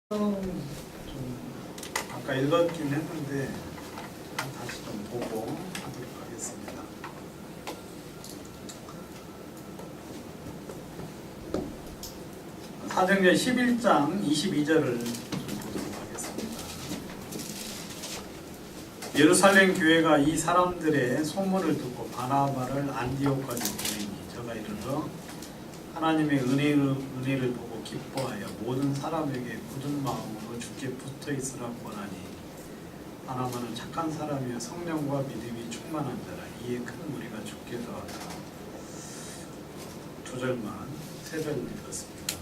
좀 아까 읽었긴 했는데 다시 좀 보고 하도록 하겠습니다. 사도행전 11장 22절을 좀 보도록 하겠습니다. 예루살렘 교회가 이 사람들의 소문을 듣고 바나바를 안디옥까지 보내니 저가 이르러 하나님의 은혜를 보고 기뻐하여 모든 사람에게 굳은 마음으로 주께 붙어 있으라 권하니 바나바는 착한 사람이여 성령과 믿음이 충만한 자라. 이에 큰 무리가 죽게 더하다. 두 절만 세 절 읽었습니다.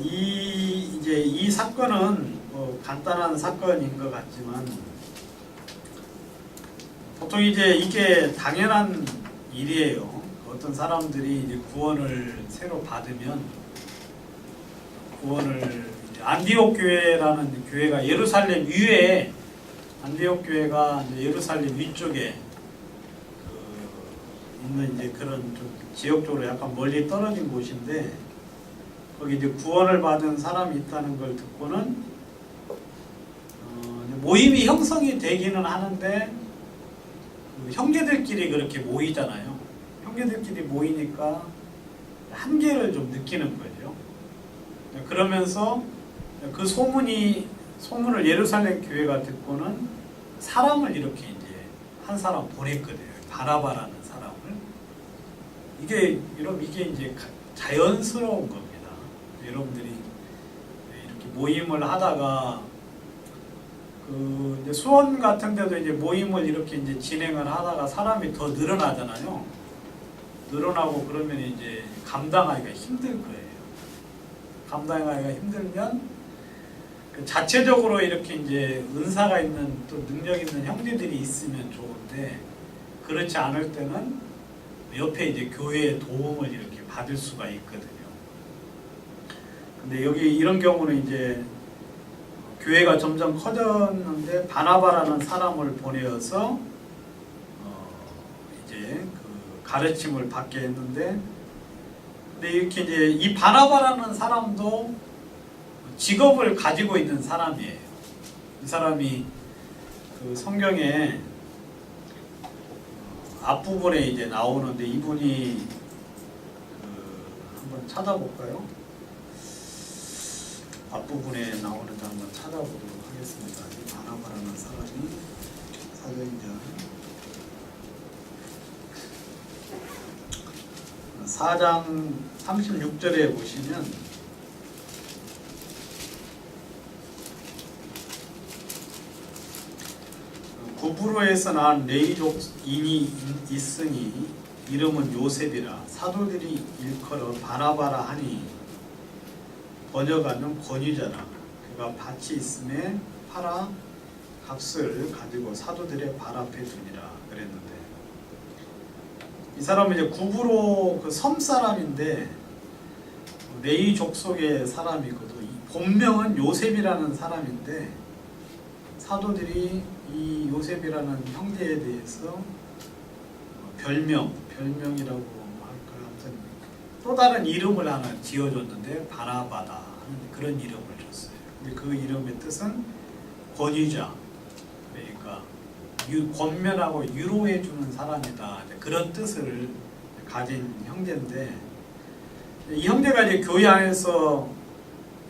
이 사건은 간단한 사건인 것 같지만 보통 이게 당연한 일이에요. 어떤 사람들이 이제 구원을 새로 받으면 구원을 안디옥 교회라는 교회가 예루살렘 위에 안디옥 교회가 예루살렘 위쪽에 있는 이제 그런 좀 지역적으로 약간 멀리 떨어진 곳인데 거기 이제 구원을 받은 사람이 있다는 걸 듣고는 모임이 형성이 되기는 하는데 형제들끼리 그렇게 모이잖아요. 형제들끼리 모이니까 한계를 좀 느끼는 거죠. 그러면서 그 소문을 예루살렘 교회가 듣고는 사람을 이렇게 이제 한 사람 보냈거든요. 바나바라는 사람을. 이게 이제 자연스러운 겁니다. 여러분들이 이렇게 모임을 하다가 이제 수원 같은 데도 이제 모임을 이렇게 이제 진행을 하다가 사람이 더 늘어나잖아요. 늘어나고 그러면 이제 감당하기가 힘들 거예요. 감당하기가 힘들면 자체적으로 이렇게 이제 은사가 있는 또 능력 있는 형제들이 있으면 좋은데 그렇지 않을 때는 옆에 이제 교회의 도움을 이렇게 받을 수가 있거든요. 근데 여기 이런 경우는 이제 교회가 점점 커졌는데 바나바라는 사람을 보내어서 이제 가르침을 받게 했는데, 근데 이렇게 이제 이 바나바라는 사람도 직업을 가지고 있는 사람이에요. 이 사람이 그 성경에 앞부분에 이제 나오는데 이분이 한번 찾아볼까요? 앞부분에 나오는데 한번 찾아보도록 하겠습니다. 이 바나바라는 사람이 사도행전 4장 36절에 보시면 구브로에서 난 레위 족인이 있으니 이름은 요셉이라. 사도들이 일컬어 바나바라 하니 번역하면 권위자라. 그가 밭이 있음에 팔아 값을 가지고 사도들의 발 앞에 두니라 그랬는데, 이 사람은 이제 구브로 그 섬 사람인데 레위 족속의 사람이거든. 본명은 요셉이라는 사람인데 사도들이 이 요셉이라는 형제에 대해서 별명이라고 할까요? 아무튼 또 다른 이름을 하나 지어줬는데 바나바다 하는 그런 이름을 줬어요. 근데 그 이름의 뜻은 권위자, 그러니까 권면하고 위로해주는 사람이다, 그런 뜻을 가진 형제인데, 이 형제가 이제 교회 안에서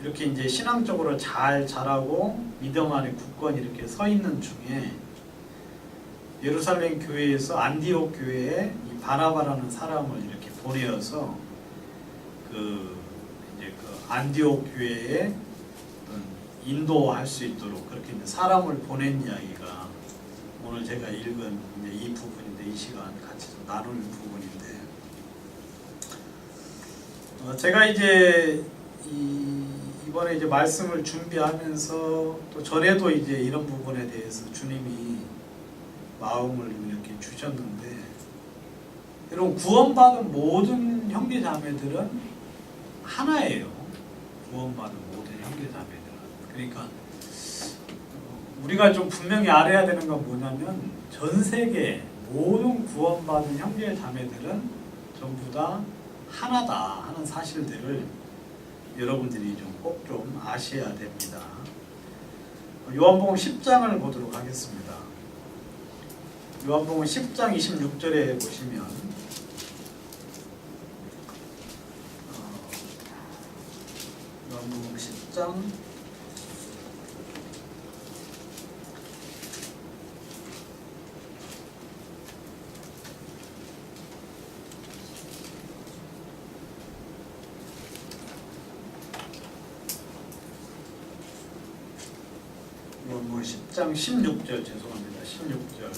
이렇게 이제 신앙적으로 잘 자라고 믿음 안에 굳건히 이렇게 서 있는 중에 예루살렘 교회에서 안디옥 교회에 이 바나바라는 사람을 이렇게 보내어서 이제 안디옥 교회에 인도할 수 있도록 그렇게 이제 사람을 보낸 이야기가 오늘 제가 읽은 이제 이 부분인데, 이 시간 같이 좀 나눌 부분인데, 제가 이제 이번에 이제 말씀을 준비하면서 또 전에도 이제 이런 부분에 대해서 주님이 마음을 이렇게 주셨는데, 여러분 구원받은 모든 형제 자매들은 하나예요. 구원받은 모든 형제 자매들은. 그러니까 우리가 좀 분명히 알아야 되는 건 뭐냐면, 전 세계 모든 구원받은 형제 자매들은 전부 다 하나다 하는 사실들을 여러분들이 꼭 좀 아셔야 됩니다. 요한복음 10장을 보도록 하겠습니다. 요한복음 10장 26절에 보시면 요한복음 10장 10장 16절 죄송합니다. 16절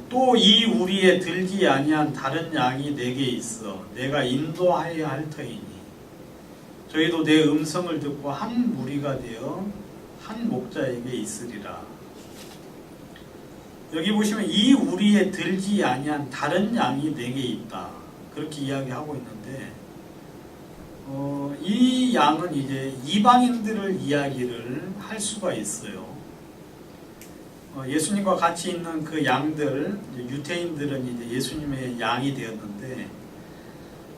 또 이 우리에 들지 아니한 다른 양이 내게 있어 내가 인도하여야 할 터이니 저희도 내 음성을 듣고 한 무리가 되어 한 목자에게 있으리라. 여기 보시면 이 우리에 들지 아니한 다른 양이 내게 있다 그렇게 이야기하고 있는데 이 양은 이제 이방인들을 이야기를 할 수가 있어요. 예수님과 같이 있는 그 양들, 유대인들은 이제 예수님의 양이 되었는데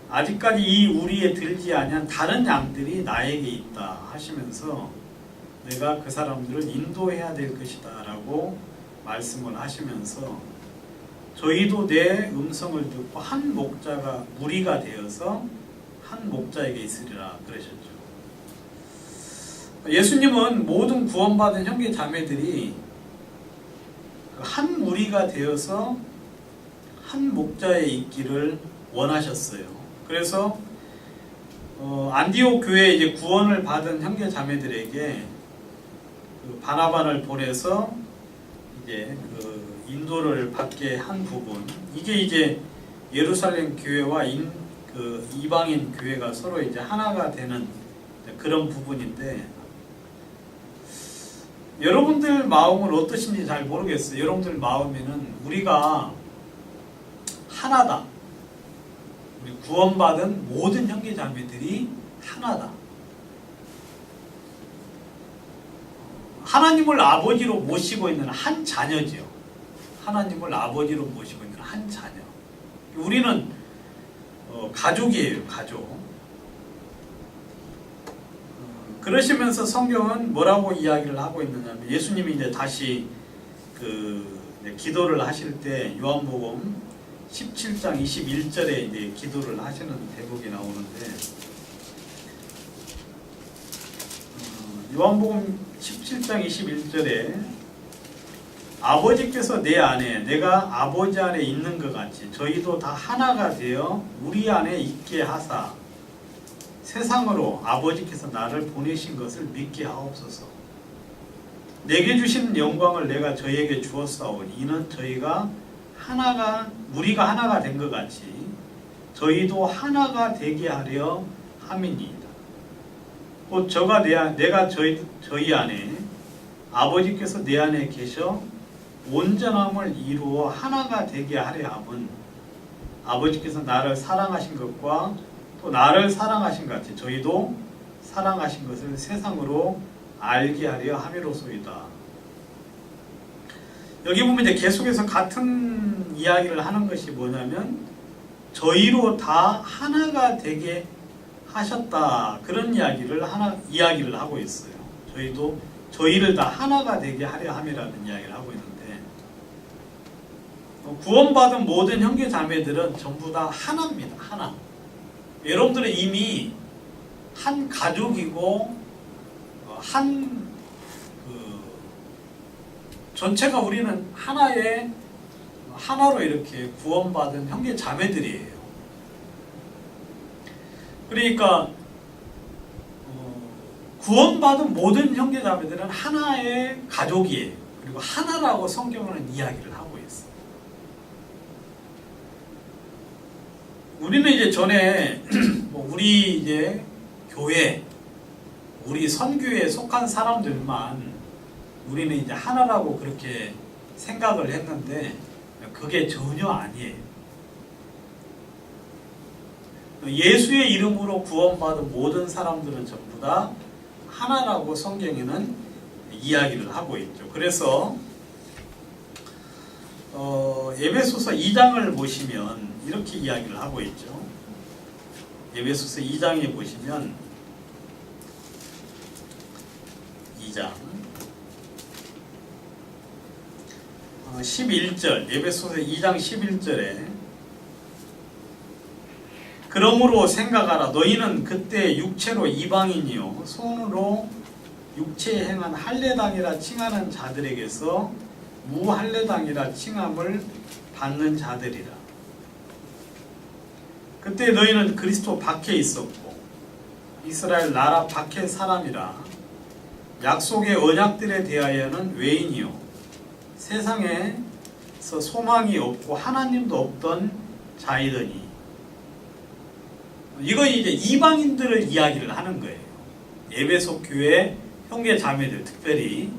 아직까지 이 우리에 들지 아니한 다른 양들이 나에게 있다 하시면서 내가 그 사람들을 인도해야 될 것이다 라고 말씀을 하시면서 저희도 내 음성을 듣고 한 목자가 무리가 되어서 한 목자에게 있으리라 그러셨죠. 예수님은 모든 구원받은 형제 자매들이 한 무리가 되어서 한 목자에 있기를 원하셨어요. 그래서 안디옥 교회에 이제 구원을 받은 형제 자매들에게 그 바나바를 보내서 이제 그 인도를 받게 한 부분, 이게 이제 예루살렘 교회와 그 이방인 교회가 서로 이제 하나가 되는 그런 부분인데, 여러분들 마음은 어떠신지 잘 모르겠어요. 여러분들 마음에는 우리가 하나다. 우리 구원받은 모든 형제 자매들이 하나다. 하나님을 아버지로 모시고 있는 한 자녀죠. 하나님을 아버지로 모시고 있는 한 자녀. 우리는 가족이에요. 가족. 그러시면서 성경은 뭐라고 이야기를 하고 있느냐면, 예수님이 이제 다시 기도를 하실 때 요한복음 17장 21절에 이제 기도를 하시는 대목이 나오는데, 요한복음 17장 21절에 아버지께서 내 안에 내가 아버지 안에 있는 것 같이 저희도 다 하나가 되어 우리 안에 있게 하사 세상으로 아버지께서 나를 보내신 것을 믿게 하옵소서. 내게 주신 영광을 내가 저희에게 주었사오니 이는 저희가 우리가 하나가 된 것 같이 저희도 하나가 되게 하려 함이니이다. 곧 내가 저희 안에 아버지께서 내 안에 계셔 온전함을 이루어 하나가 되게 하려 함은 아버지께서 나를 사랑하신 것과 또 나를 사랑하신 것 같이 저희도 사랑하신 것을 세상으로 알게 하려 함이로소이다. 여기 보면 이제 계속해서 같은 이야기를 하는 것이 뭐냐면, 저희로 다 하나가 되게 하셨다, 그런 이야기를 하고 있어요. 저희를 다 하나가 되게 하려 함이라는 이야기를 하고 있는데, 구원받은 모든 형제 자매들은 전부 다 하나입니다. 하나. 여러분들은 이미 한 가족이고 전체가 우리는 하나로 이렇게 구원받은 형제 자매들이에요. 그러니까 구원받은 모든 형제 자매들은 하나의 가족이에요. 그리고 하나라고 성경은 이야기를 하고 있어요. 우리는 이제 전에 우리 이제 교회, 우리 선교에 속한 사람들만 우리는 이제 하나라고 그렇게 생각을 했는데, 그게 전혀 아니에요. 예수의 이름으로 구원받은 모든 사람들은 전부 다 하나라고 성경에는 이야기를 하고 있죠. 그래서 에베소서 2장을 보시면 이렇게 이야기를 하고 있죠. 에베소서 2장에 보시면 2장 11절, 에베소서 2장 11절에 그러므로 생각하라. 너희는 그때 육체로 이방인이요 손으로 육체에 행한 할례당이라 칭하는 자들에게서 무할례당이라 칭함을 받는 자들이라. 그때 너희는 그리스도 밖에 있었고 이스라엘 나라 밖의 사람이라 약속의 언약들에 대하여는 외인이요 세상에서 소망이 없고 하나님도 없던 자이더니. 이건 이제 이방인들을 이야기를 하는 거예요. 에베소 교회 형제 자매들 특별히.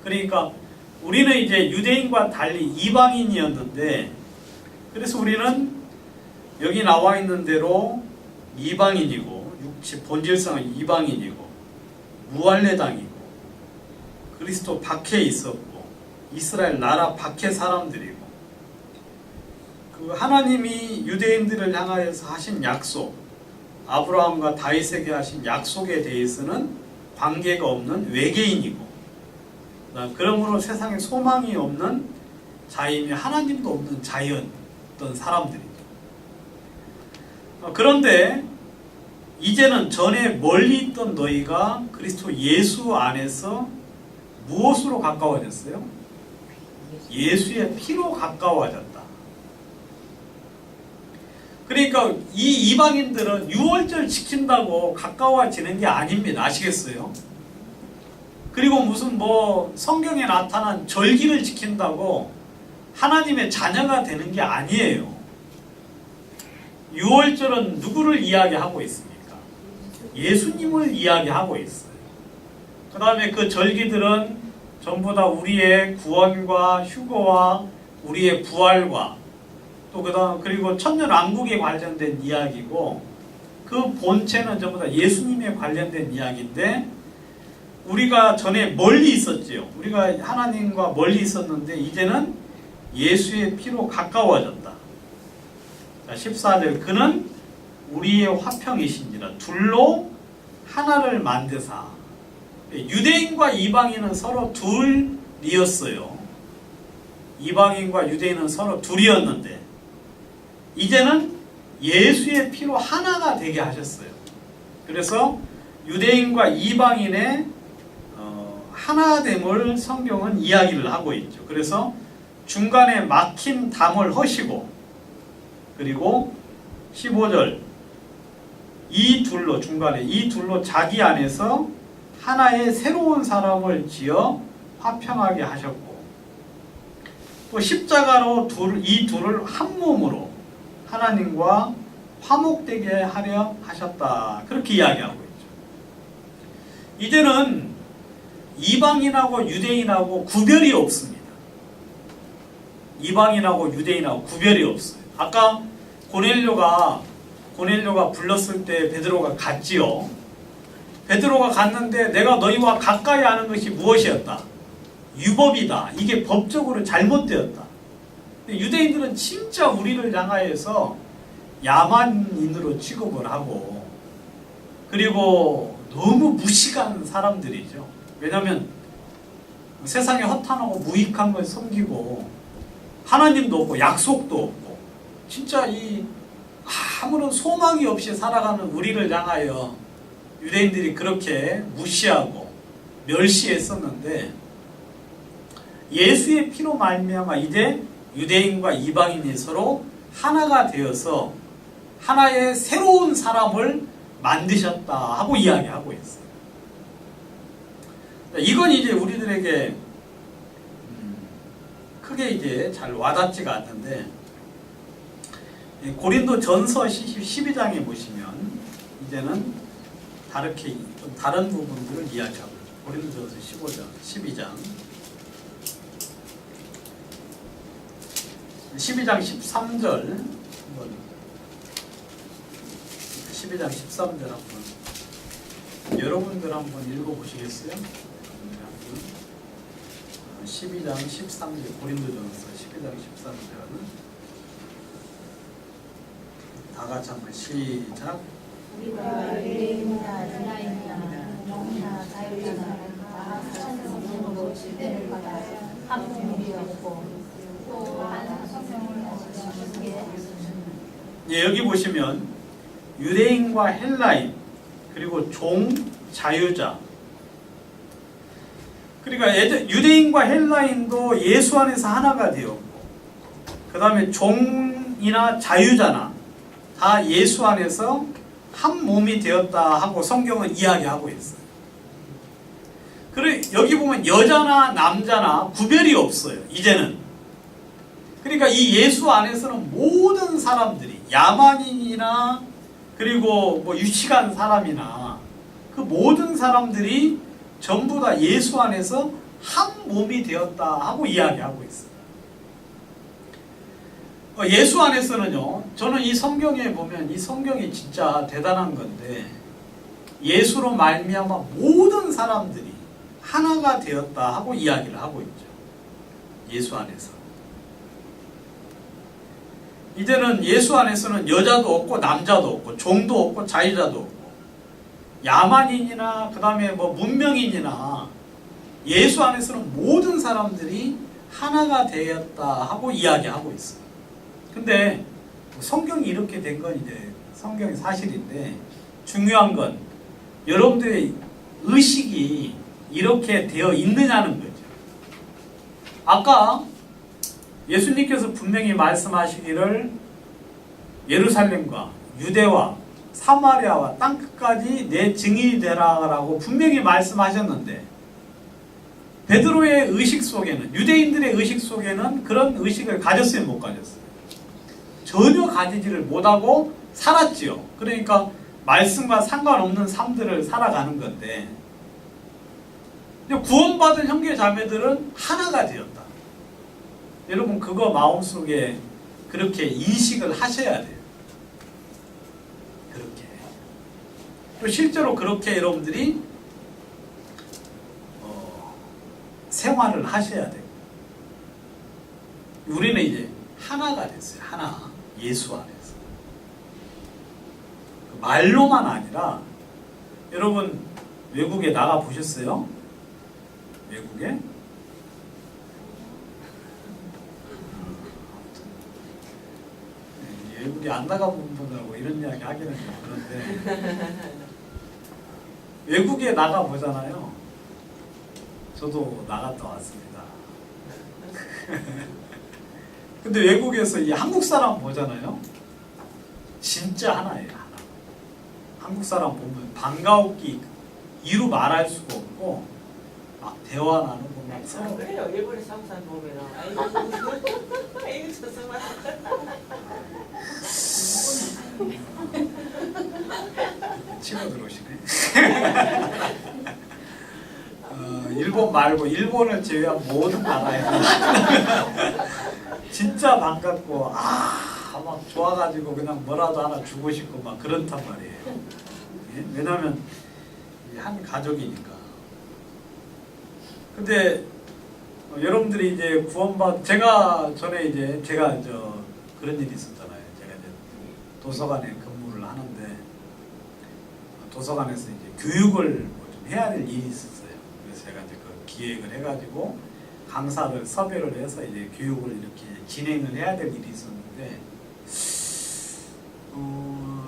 그러니까 우리는 이제 유대인과 달리 이방인이었는데, 그래서 우리는 여기 나와 있는 대로 이방인이고 육체 본질상은 이방인이고 무할례당이고 그리스도 밖에 있었고 이스라엘 나라 밖의 사람들이고, 그 하나님이 유대인들을 향하여서 하신 약속, 아브라함과 다윗에게 하신 약속에 대해서는 관계가 없는 외계인이고, 그러므로 세상에 소망이 없는 자이며 하나님도 없는 자였던 사람들이죠. 그런데 이제는 전에 멀리 있던 너희가 그리스도 예수 안에서 무엇으로 가까워졌어요? 예수의 피로 가까워졌다. 그러니까 이 이방인들은 유월절 지킨다고 가까워지는 게 아닙니다. 아시겠어요? 그리고 무슨 뭐 성경에 나타난 절기를 지킨다고 하나님의 자녀가 되는 게 아니에요. 유월절은 누구를 이야기하고 있습니까? 예수님을 이야기하고 있어요. 그 다음에 그 절기들은 전부 다 우리의 구원과 휴거와 우리의 부활과 또 그다음 그리고 천년왕국에 관련된 이야기고, 그 본체는 전부 다 예수님에 관련된 이야기인데, 우리가 전에 멀리 있었지요. 우리가 하나님과 멀리 있었는데 이제는 예수의 피로 가까워졌다. 자, 14절 그는 우리의 화평이신지라 둘로 하나를 만드사. 유대인과 이방인은 서로 둘이었어요. 이방인과 유대인은 서로 둘이었는데 이제는 예수의 피로 하나가 되게 하셨어요. 그래서 유대인과 이방인의 하나됨을 성경은 이야기를 하고 있죠. 그래서 중간에 막힌 담을 허시고, 그리고 15절 이 둘로, 중간에 이 둘로 자기 안에서 하나의 새로운 사람을 지어 화평하게 하셨고, 또 십자가로 이 둘을 한 몸으로 하나님과 화목되게 하려 하셨다. 그렇게 이야기하고 있죠. 이제는 이방인하고 유대인하고 구별이 없습니다. 이방인하고 유대인하고 구별이 없어요. 아까 고넬료가 불렀을 때 베드로가 갔지요. 베드로가 갔는데 내가 너희와 가까이 하는 것이 무엇이었다? 유법이다. 이게 법적으로 잘못되었다. 유대인들은 진짜 우리를 향하여서 야만인으로 취급을 하고, 그리고 너무 무식한 사람들이죠. 왜냐하면 세상에 허탄하고 무익한 걸 섬기고 하나님도 없고 약속도 없고 진짜 이 아무런 소망이 없이 살아가는 우리를 향하여 유대인들이 그렇게 무시하고 멸시했었는데, 예수의 피로 말미암아 이제 유대인과 이방인이 서로 하나가 되어서 하나의 새로운 사람을 만드셨다 하고 이야기하고 있어요. 이건 이제 우리들에게 크게 이제 잘 와닿지가 않는데, 고린도 전서 12장에 보시면 이제는 다른 부분들을 이야기하고 있죠. 고린도 전서 12장 13절 한번 12장 13절 한번 여러분들 한번 읽어보시겠어요? 12장 13절 고린도전서 12장 13절 다 같이 한번 시작. 우리가 유대인이나 헬라인이나 종이나 자유자나 다 천성으로 질대를 받아 한 몸이었고 또한 성령을 가지시기에 예, 여기 보시면 유대인과 헬라인 그리고 종, 자유자. 그러니까 유대인과 헬라인도 예수 안에서 하나가 되었고, 그 다음에 종이나 자유자나 다 예수 안에서 한 몸이 되었다 하고 성경은 이야기하고 있어요. 그래 여기 보면 여자나 남자나 구별이 없어요. 이제는. 그러니까 이 예수 안에서는 모든 사람들이 야만인이나 그리고 뭐 유치한 사람이나 그 모든 사람들이 전부 다 예수 안에서 한 몸이 되었다 하고 이야기하고 있어요. 예수 안에서는요, 저는 이 성경에 보면 이 성경이 진짜 대단한 건데 예수로 말미암아 모든 사람들이 하나가 되었다 하고 이야기를 하고 있죠. 예수 안에서. 이제는 예수 안에서는 여자도 없고 남자도 없고 종도 없고 자유자도 없고 야만인이나 그 다음에 뭐 문명인이나 예수 안에서는 모든 사람들이 하나가 되었다 하고 이야기하고 있어요. 근데 성경이 이렇게 된 건 이제 성경이 사실인데 중요한 건 여러분들의 의식이 이렇게 되어 있느냐는 거죠. 아까 예수님께서 분명히 말씀하시기를 예루살렘과 유대와 사마리아와 땅끝까지 내 증인이 되라라고 분명히 말씀하셨는데 베드로의 의식 속에는 유대인들의 의식 속에는 그런 의식을 가졌어요, 못 가졌어요? 전혀 가지지를 못하고 살았지요. 그러니까 말씀과 상관없는 삶들을 살아가는 건데 구원받은 형제 자매들은 하나가 되었다. 여러분 그거 마음속에 그렇게 인식을 하셔야 돼요. 그렇게. 또 실제로 그렇게 여러분들이 생활을 하셔야 돼요. 우리는 이제 하나가 됐어요. 하나. 예수 안에서. 말로만 아니라 여러분 외국에 나가 보셨어요? 외국에? 외국에 안 나가본 분하고 이런 이야기 하기는 좀 그런데 외국에 나가 보잖아요. 저도 나갔다 왔습니다. 근데 외국에서 이 한국 사람 보잖아요. 진짜 하나예요, 하나. 한국 사람 보면 반가웠기 이루 말할 수가 없고 막 대화 나누고 막 서로. 그래요. 일본에서 한국 사람 보면 아이고 좋습니다. 치고 들어오시네. 일본 말고 일본을 제외한 모든 나라에서 진짜 반갑고 막 좋아가지고 그냥 뭐라도 하나 주고 싶고 막 그렇단 말이에요. 예? 왜냐하면 한 가족이니까. 근데 여러분들이 이제 제가 전에 이제 제가 그런 일이 있었잖아요. 제가 이제 도서관에 근무를 하는데 도서관에서 이제 교육을 좀 해야 될 일이 있었어요. 그래서 제가 이제 그 기획을 해가지고 강사를 섭외를 해서 이제 교육을 이렇게 진행을 해야 될 일이 있었는데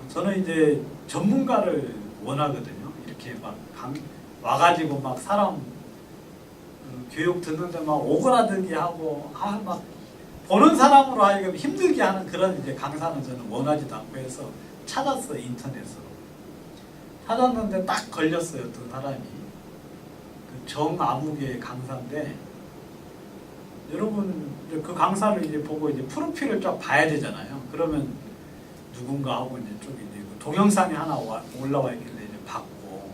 저는 이제 전문가를 원하거든요. 이렇게 막 와가지고 막 사람 교육 듣는데 막 오그라들게 하고 막 보는 사람으로 하여금 힘들게 하는 그런 이제 강사는 저는 원하지도 않고 해서 찾았어요. 인터넷으로 찾았는데 딱 걸렸어요. 어떤 사람이 그 정아무개 강사인데 여러분 그 강사를 이제 보고 이제 프로필을 쫙 봐야 되잖아요. 그러면 누군가 하고 이제 좀 이제 동영상이 하나 올라와 있길래 이제 봤고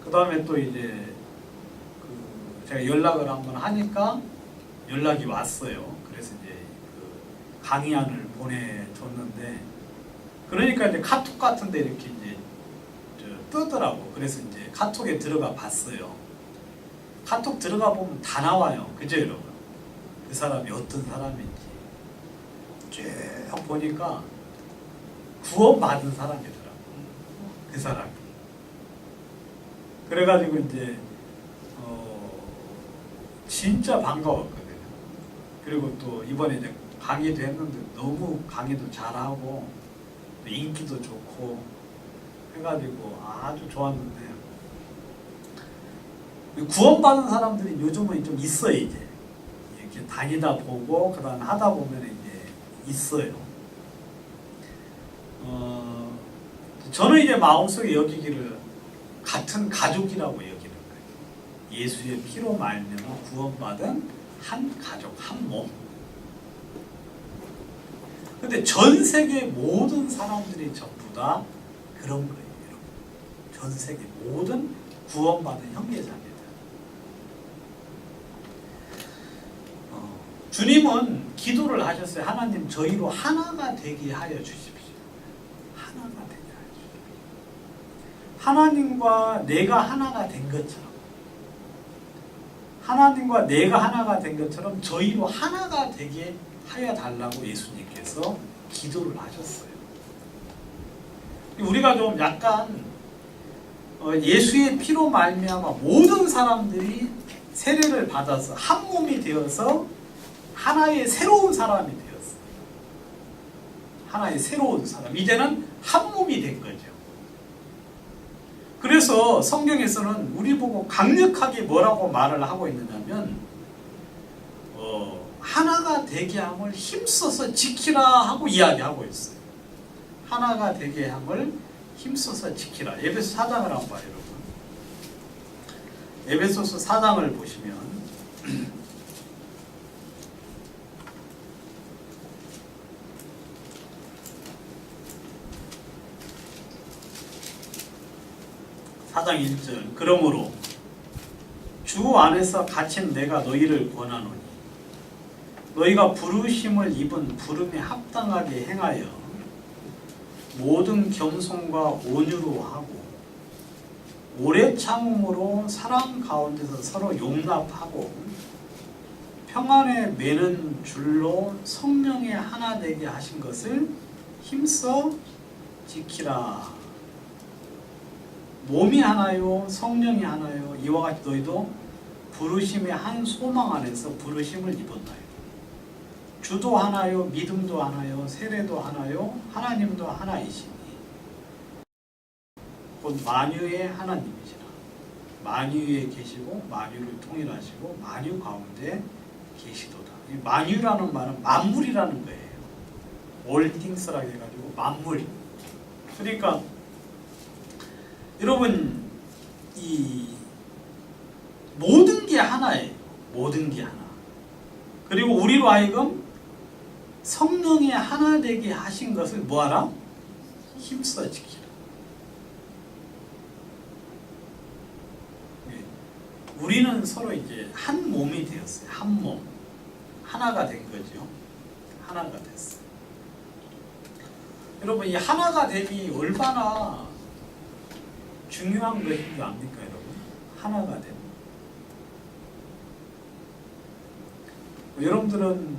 그 다음에 또 이제 제가 연락을 한번 하니까 연락이 왔어요. 그래서 이제 그 강의안을 보내줬는데 그러니까 이제 카톡 같은데 이렇게 이제 뜨더라고. 그래서 이제 카톡에 들어가 봤어요. 카톡 들어가 보면 다 나와요. 그죠 여러분? 그 사람이 어떤 사람인지 쭉 보니까 구원받은 사람이더라고. 그 사람이. 그래가지고 이제 진짜 반가웠거든요. 그리고 또 이번에 이제 강의도 했는데 너무 강의도 잘하고 인기도 좋고 해가지고 아주 좋았는데, 구원받은 사람들이 요즘은 좀 있어요. 이제 이렇게 다니다 보고 그다음 하다 보면 이제 있어요. 저는 이제 마음속에 여기기를 같은 가족이라고 여기는 거예요. 예수의 피로 말미암아 구원받은 한 가족, 한 몸. 근데 전 세계 모든 사람들이 전부 다 그런 거예요, 여러분. 전 세계 모든 구원받은 형제자매들. 주님은 기도를 하셨어요. 하나님, 저희로 하나가 되게 하여 주십시오. 하나가 되게 하여 주십시오. 하나님과 내가 하나가 된 것처럼, 하나님과 내가 하나가 된 것처럼 저희로 하나가 되게 하여 달라고 예수님께서 기도를 하셨어요. 우리가 좀 약간 예수의 피로 말미암아 모든 사람들이 세례를 받아서 한 몸이 되어서 하나의 새로운 사람이 되었어요. 하나의 새로운 사람. 이제는 한 몸이 된 거죠. 그래서 성경에서는 우리 보고 강력하게 뭐라고 말을 하고 있느냐면 하나가 되게 함을 힘써서 지키라 하고 이야기하고 있어요. 하나가 되게 함을 힘써서 지키라. 에베소 4장을 한번 봐요, 여러분. 에베소서 4장을 보시면 4장 1절. 그러므로 주 안에서 갇힌 내가 너희를 권하노니 너희가 부르심을 입은 부름에 합당하게 행하여 모든 겸손과 온유로 하고 오래 참음으로 사랑 가운데서 서로 용납하고 평안에 매는 줄로 성령의 하나 되게 하신 것을 힘써 지키라. 몸이 하나요, 성령이 하나요. 이와 같이 너희도 부르심의 한 소망 안에서 부르심을 입었나요. 주도 하나요, 믿음도 하나요, 세례도 하나요, 하나님도 하나이시니 곧 만유의 하나님이시라. 만유에 계시고 만유를 통일하시고 만유 가운데 계시도다. 이 만유라는 말은 만물이라는 거예요. All things라고 해가지고 만물. 그러니까 여러분, 이 모든 게 하나예요. 모든 게 하나. 그리고 우리로 하여금 성령의 하나 되게 하신 것을 뭐하라? 힘써 지키라. 우리는 서로 이제 한 몸이 되었어요. 한 몸. 하나가 된 거죠. 하나가 됐어요. 여러분, 이 하나가 됨이 얼마나 중요한 것인 줄 압니까, 여러분? 하나가 됨. 여러분들은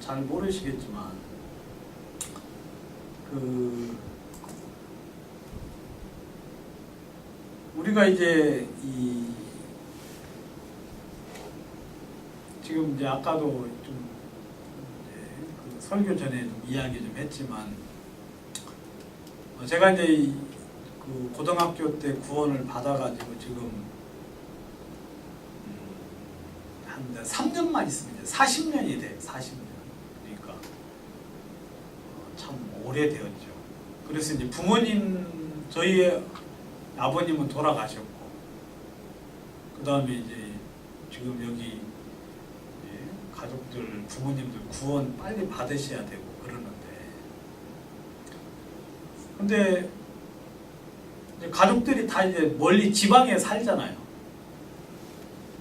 잘 모르시겠지만 우리가 이제 지금 이제 아까도 좀 설교 전에 좀 이야기 좀 했지만 제가 이제 그 고등학교 때 구원을 받아가지고 지금 한 3년만 있으면 40년이 돼요. 40년. 그러니까 참 오래되었죠. 그래서 이제 부모님, 저희 아버님은 돌아가셨고, 그 다음에 이제 지금 여기 가족들, 부모님들 구원 빨리 받으셔야 되고 그러는데, 근데 이제 가족들이 다 이제 멀리 지방에 살잖아요.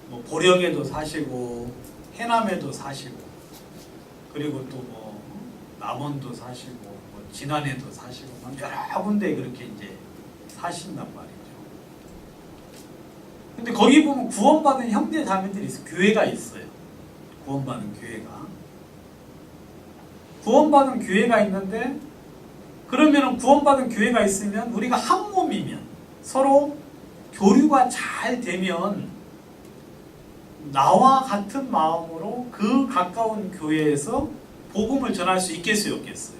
뭐 보령에도 사시고 해남에도 사시고 그리고 또 뭐 남원도 사시고 뭐 진안에도 사시고 여러 군데 그렇게 이제 사신단 말이죠. 근데 거기 보면 구원받은 형제 자매들이 있어요. 교회가 있어요. 구원받은 교회가 있는데 그러면 구원받은 교회가 있으면 우리가 한 몸이면 서로 교류가 잘 되면 나와 같은 마음으로 그 가까운 교회에서 복음을 전할 수 있겠어요, 없겠어요?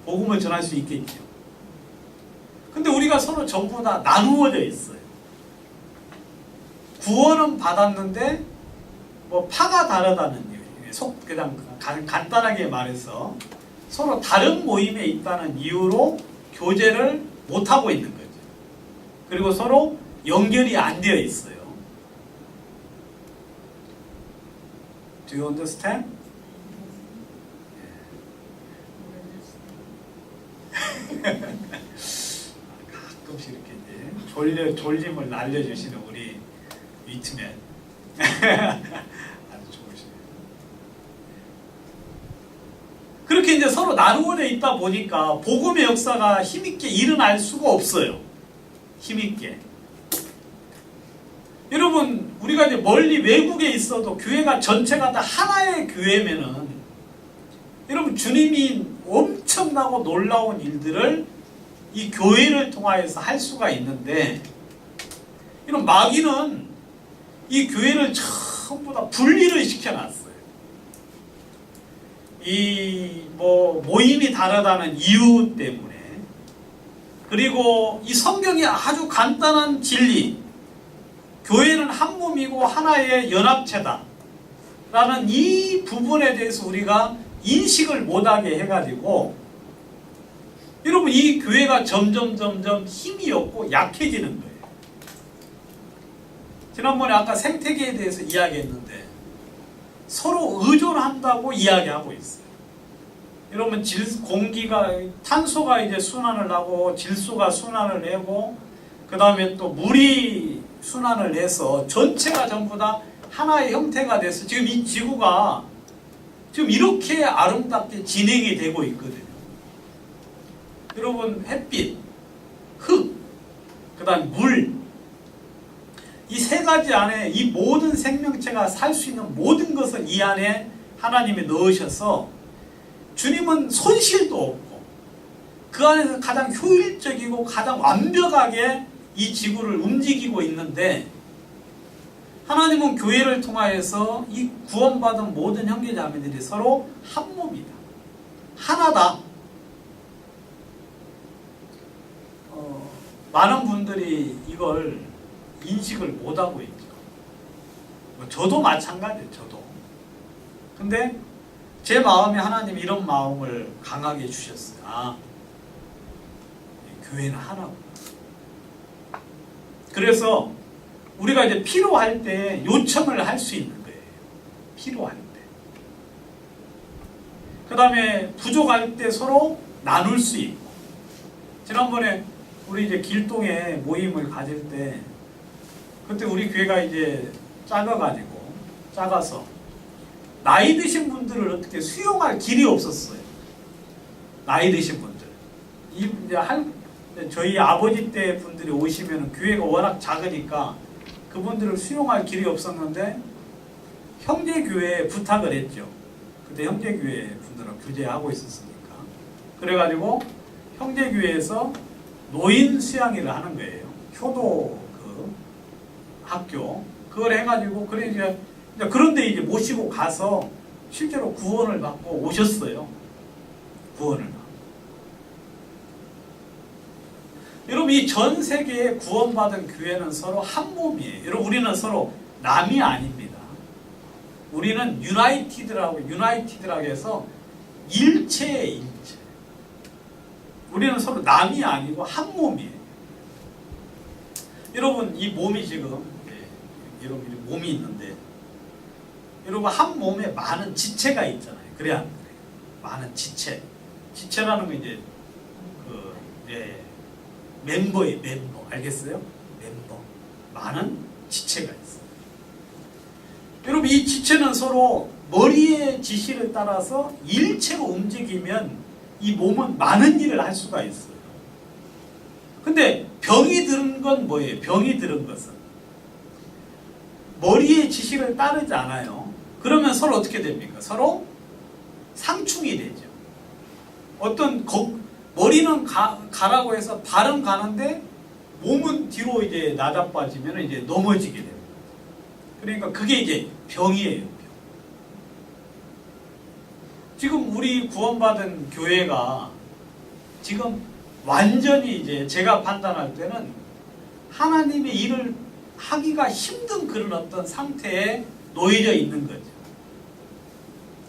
복음을 전할 수 있겠죠. 근데 우리가 서로 전부 다 나누어져 있어요. 구원은 받았는데 뭐 파가 다르다는 이유, 그냥 간단하게 말해서 서로 다른 모임에 있다는 이유로 교제를 못하고 있는 거죠. 그리고 서로 연결이 안 되어 있어요. Do you understand? 가끔씩 이렇게 이제 졸림을 날려주시는 우리 위트맨. 아주 좋으시네요. 그렇게 이제 서로 나누어져 있다 보니까 복음의 역사가 힘있게 일어날 수가 없어요. 힘있게. 여러분, 우리가 이제 멀리 외국에 있어도 교회가 전체가 다 하나의 교회면은 여러분, 주님이 엄청나고 놀라운 일들을 이 교회를 통하여서 할 수가 있는데, 이런 마귀는 이 교회를 전부 다 분리를 시켜놨어요. 이 모임이 다르다는 이유 때문에, 그리고 이 성경이 아주 간단한 진리, 교회는 한 몸이고 하나의 연합체다 라는 이 부분에 대해서 우리가 인식을 못하게 해가지고, 여러분, 이 교회가 점점 힘이 없고 약해지는 거예요. 지난번에 아까 생태계에 대해서 이야기했는데 서로 의존한다고 이야기하고 있어요. 여러분, 공기가, 탄소가 이제 순환을 하고 질소가 순환을 내고 그 다음에 또 물이 순환을 해서 전체가 전부 다 하나의 형태가 돼서 지금 이 지구가 지금 이렇게 아름답게 진행이 되고 있거든요. 여러분, 햇빛, 흙, 그 다음 물, 이 세 가지 안에 이 모든 생명체가 살 수 있는 모든 것을 이 안에 하나님이 넣으셔서 주님은 손실도 없고 그 안에서 가장 효율적이고 가장 완벽하게 이 지구를 움직이고 있는데, 하나님은 교회를 통하여서 이 구원받은 모든 형제자매들이 서로 한 몸이다, 하나다. 많은 분들이 이걸 인식을 못하고 있죠. 저도 마찬가지예요. 저도. 근데 제 마음에 하나님이 이런 마음을 강하게 주셨어요. 아, 교회는 하나구나. 그래서 우리가 이제 필요할 때 요청을 할 수 있는 거예요. 필요할 때. 그 다음에 부족할 때 서로 나눌 수 있고. 지난번에 우리 이제 길동에 모임을 가질 때, 그때 우리 교회가 이제 작아서 나이 드신 분들을 어떻게 수용할 길이 없었어요. 나이 드신 분들. 이제 저희 아버지 때 분들이 오시면 교회가 워낙 작으니까 그분들을 수용할 길이 없었는데 형제교회에 부탁을 했죠. 그때 형제교회 분들은 교제하고 있었으니까. 그래가지고 형제교회에서 노인 수양회를 하는 거예요. 효도 학교. 그걸 해가지고, 그래 이제 그런데 이제 모시고 가서 실제로 구원을 받고 오셨어요. 구원을 받고. 여러분, 이 전 세계에 구원받은 교회는 서로 한 몸이에요. 여러분, 우리는 서로 남이 아닙니다. 우리는 유나이티드라고 해서 일체의 일체. 우리는 서로 남이 아니고 한 몸이에요. 여러분, 이 몸이 지금, 여러분 몸이 있는데, 여러분 한 몸에 많은 지체가 있잖아요. 그래야 안 그래요? 많은 지체. 지체라는 건 이제 멤버예요. 멤버. 알겠어요? 멤버. 많은 지체가 있어요. 여러분, 이 지체는 서로 머리의 지시를 따라서 일체로 움직이면 이 몸은 많은 일을 할 수가 있어요. 근데 병이 들은 건 뭐예요? 병이 들은 것은 머리의 지시를 따르지 않아요. 그러면 서로 어떻게 됩니까? 서로 상충이 되죠. 어떤 머리는 가라고 해서 발은 가는데 몸은 뒤로 이제 나자빠지면 이제 넘어지게 돼요. 그러니까 그게 이제 병이에요. 병. 지금 우리 구원받은 교회가 지금 완전히 이제 제가 판단할 때는 하나님의 일을 하기가 힘든 그런 어떤 상태에 놓여져 있는 거죠.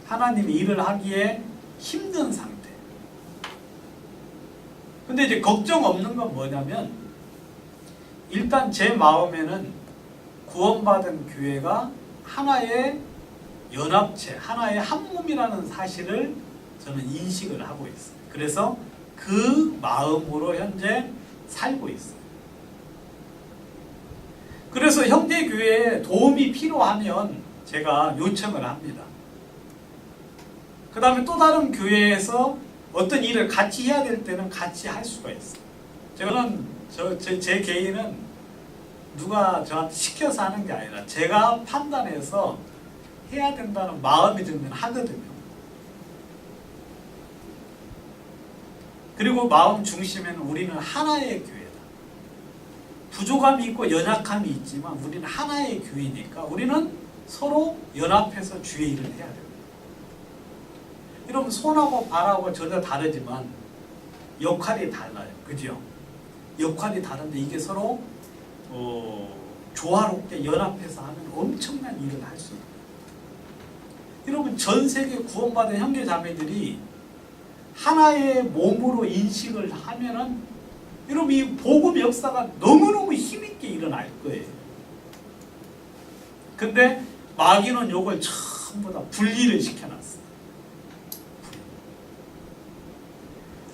하나님의 일을 하기에 힘든 상태. 근데 이제 걱정 없는 건 뭐냐면 일단 제 마음에는 구원받은 교회가 하나의 연합체, 하나의 한 몸이라는 사실을 저는 인식을 하고 있어요. 그래서 그 마음으로 현재 살고 있어요. 그래서 형제 교회에 도움이 필요하면 제가 요청을 합니다. 그 다음에 또 다른 교회에서 어떤 일을 같이 해야 될 때는 같이 할 수가 있어요. 저는 제 개인은 누가 저한테 시켜서 하는 게 아니라 제가 판단해서 해야 된다는 마음이 들면 하거든요. 그리고 마음 중심에는 우리는 하나의 교회다. 부족함이 있고 연약함이 있지만 우리는 하나의 교회니까 우리는 서로 연합해서 주의 일을 해야 됩니다. 여러분 손하고 발하고 전혀 다르지만 역할이 달라요. 그죠? 역할이 다른데 이게 서로 조화롭게 연합해서 하면 엄청난 일을 할 수 있어요. 여러분 전 세계 구원받은 형제 자매들이 하나의 몸으로 인식을 하면은 여러분 이 복음 역사가 너무너무 힘있게 일어날 거예요. 근데 마귀는 요걸 전부 다 분리를 시켜놨어요.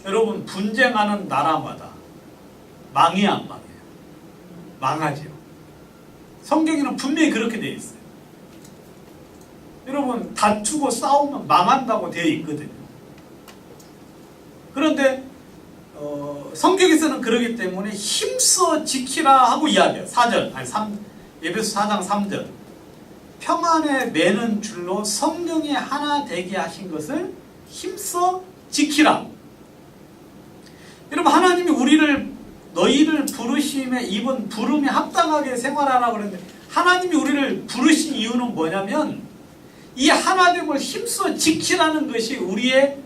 여러분 분쟁하는 나라마다 망해야 안 망해요? 망하죠. 성경에는 분명히 그렇게 되어 있어요. 여러분 다투고 싸우면 망한다고 되어 있거든요. 그런데 성경에서는 그러기 때문에 힘써 지키라 하고 이야기해요. 4절, 에베소 4장 3절. 평안에 매는 줄로 성령이 하나 되게 하신 것을 힘써 지키라. 여러분 하나님이 너희를 부르심에 입은 부름에 합당하게 생활하라고 그러는데 하나님이 우리를 부르신 이유는 뭐냐면 이 하나됨을 힘써 지키라는 것이 우리의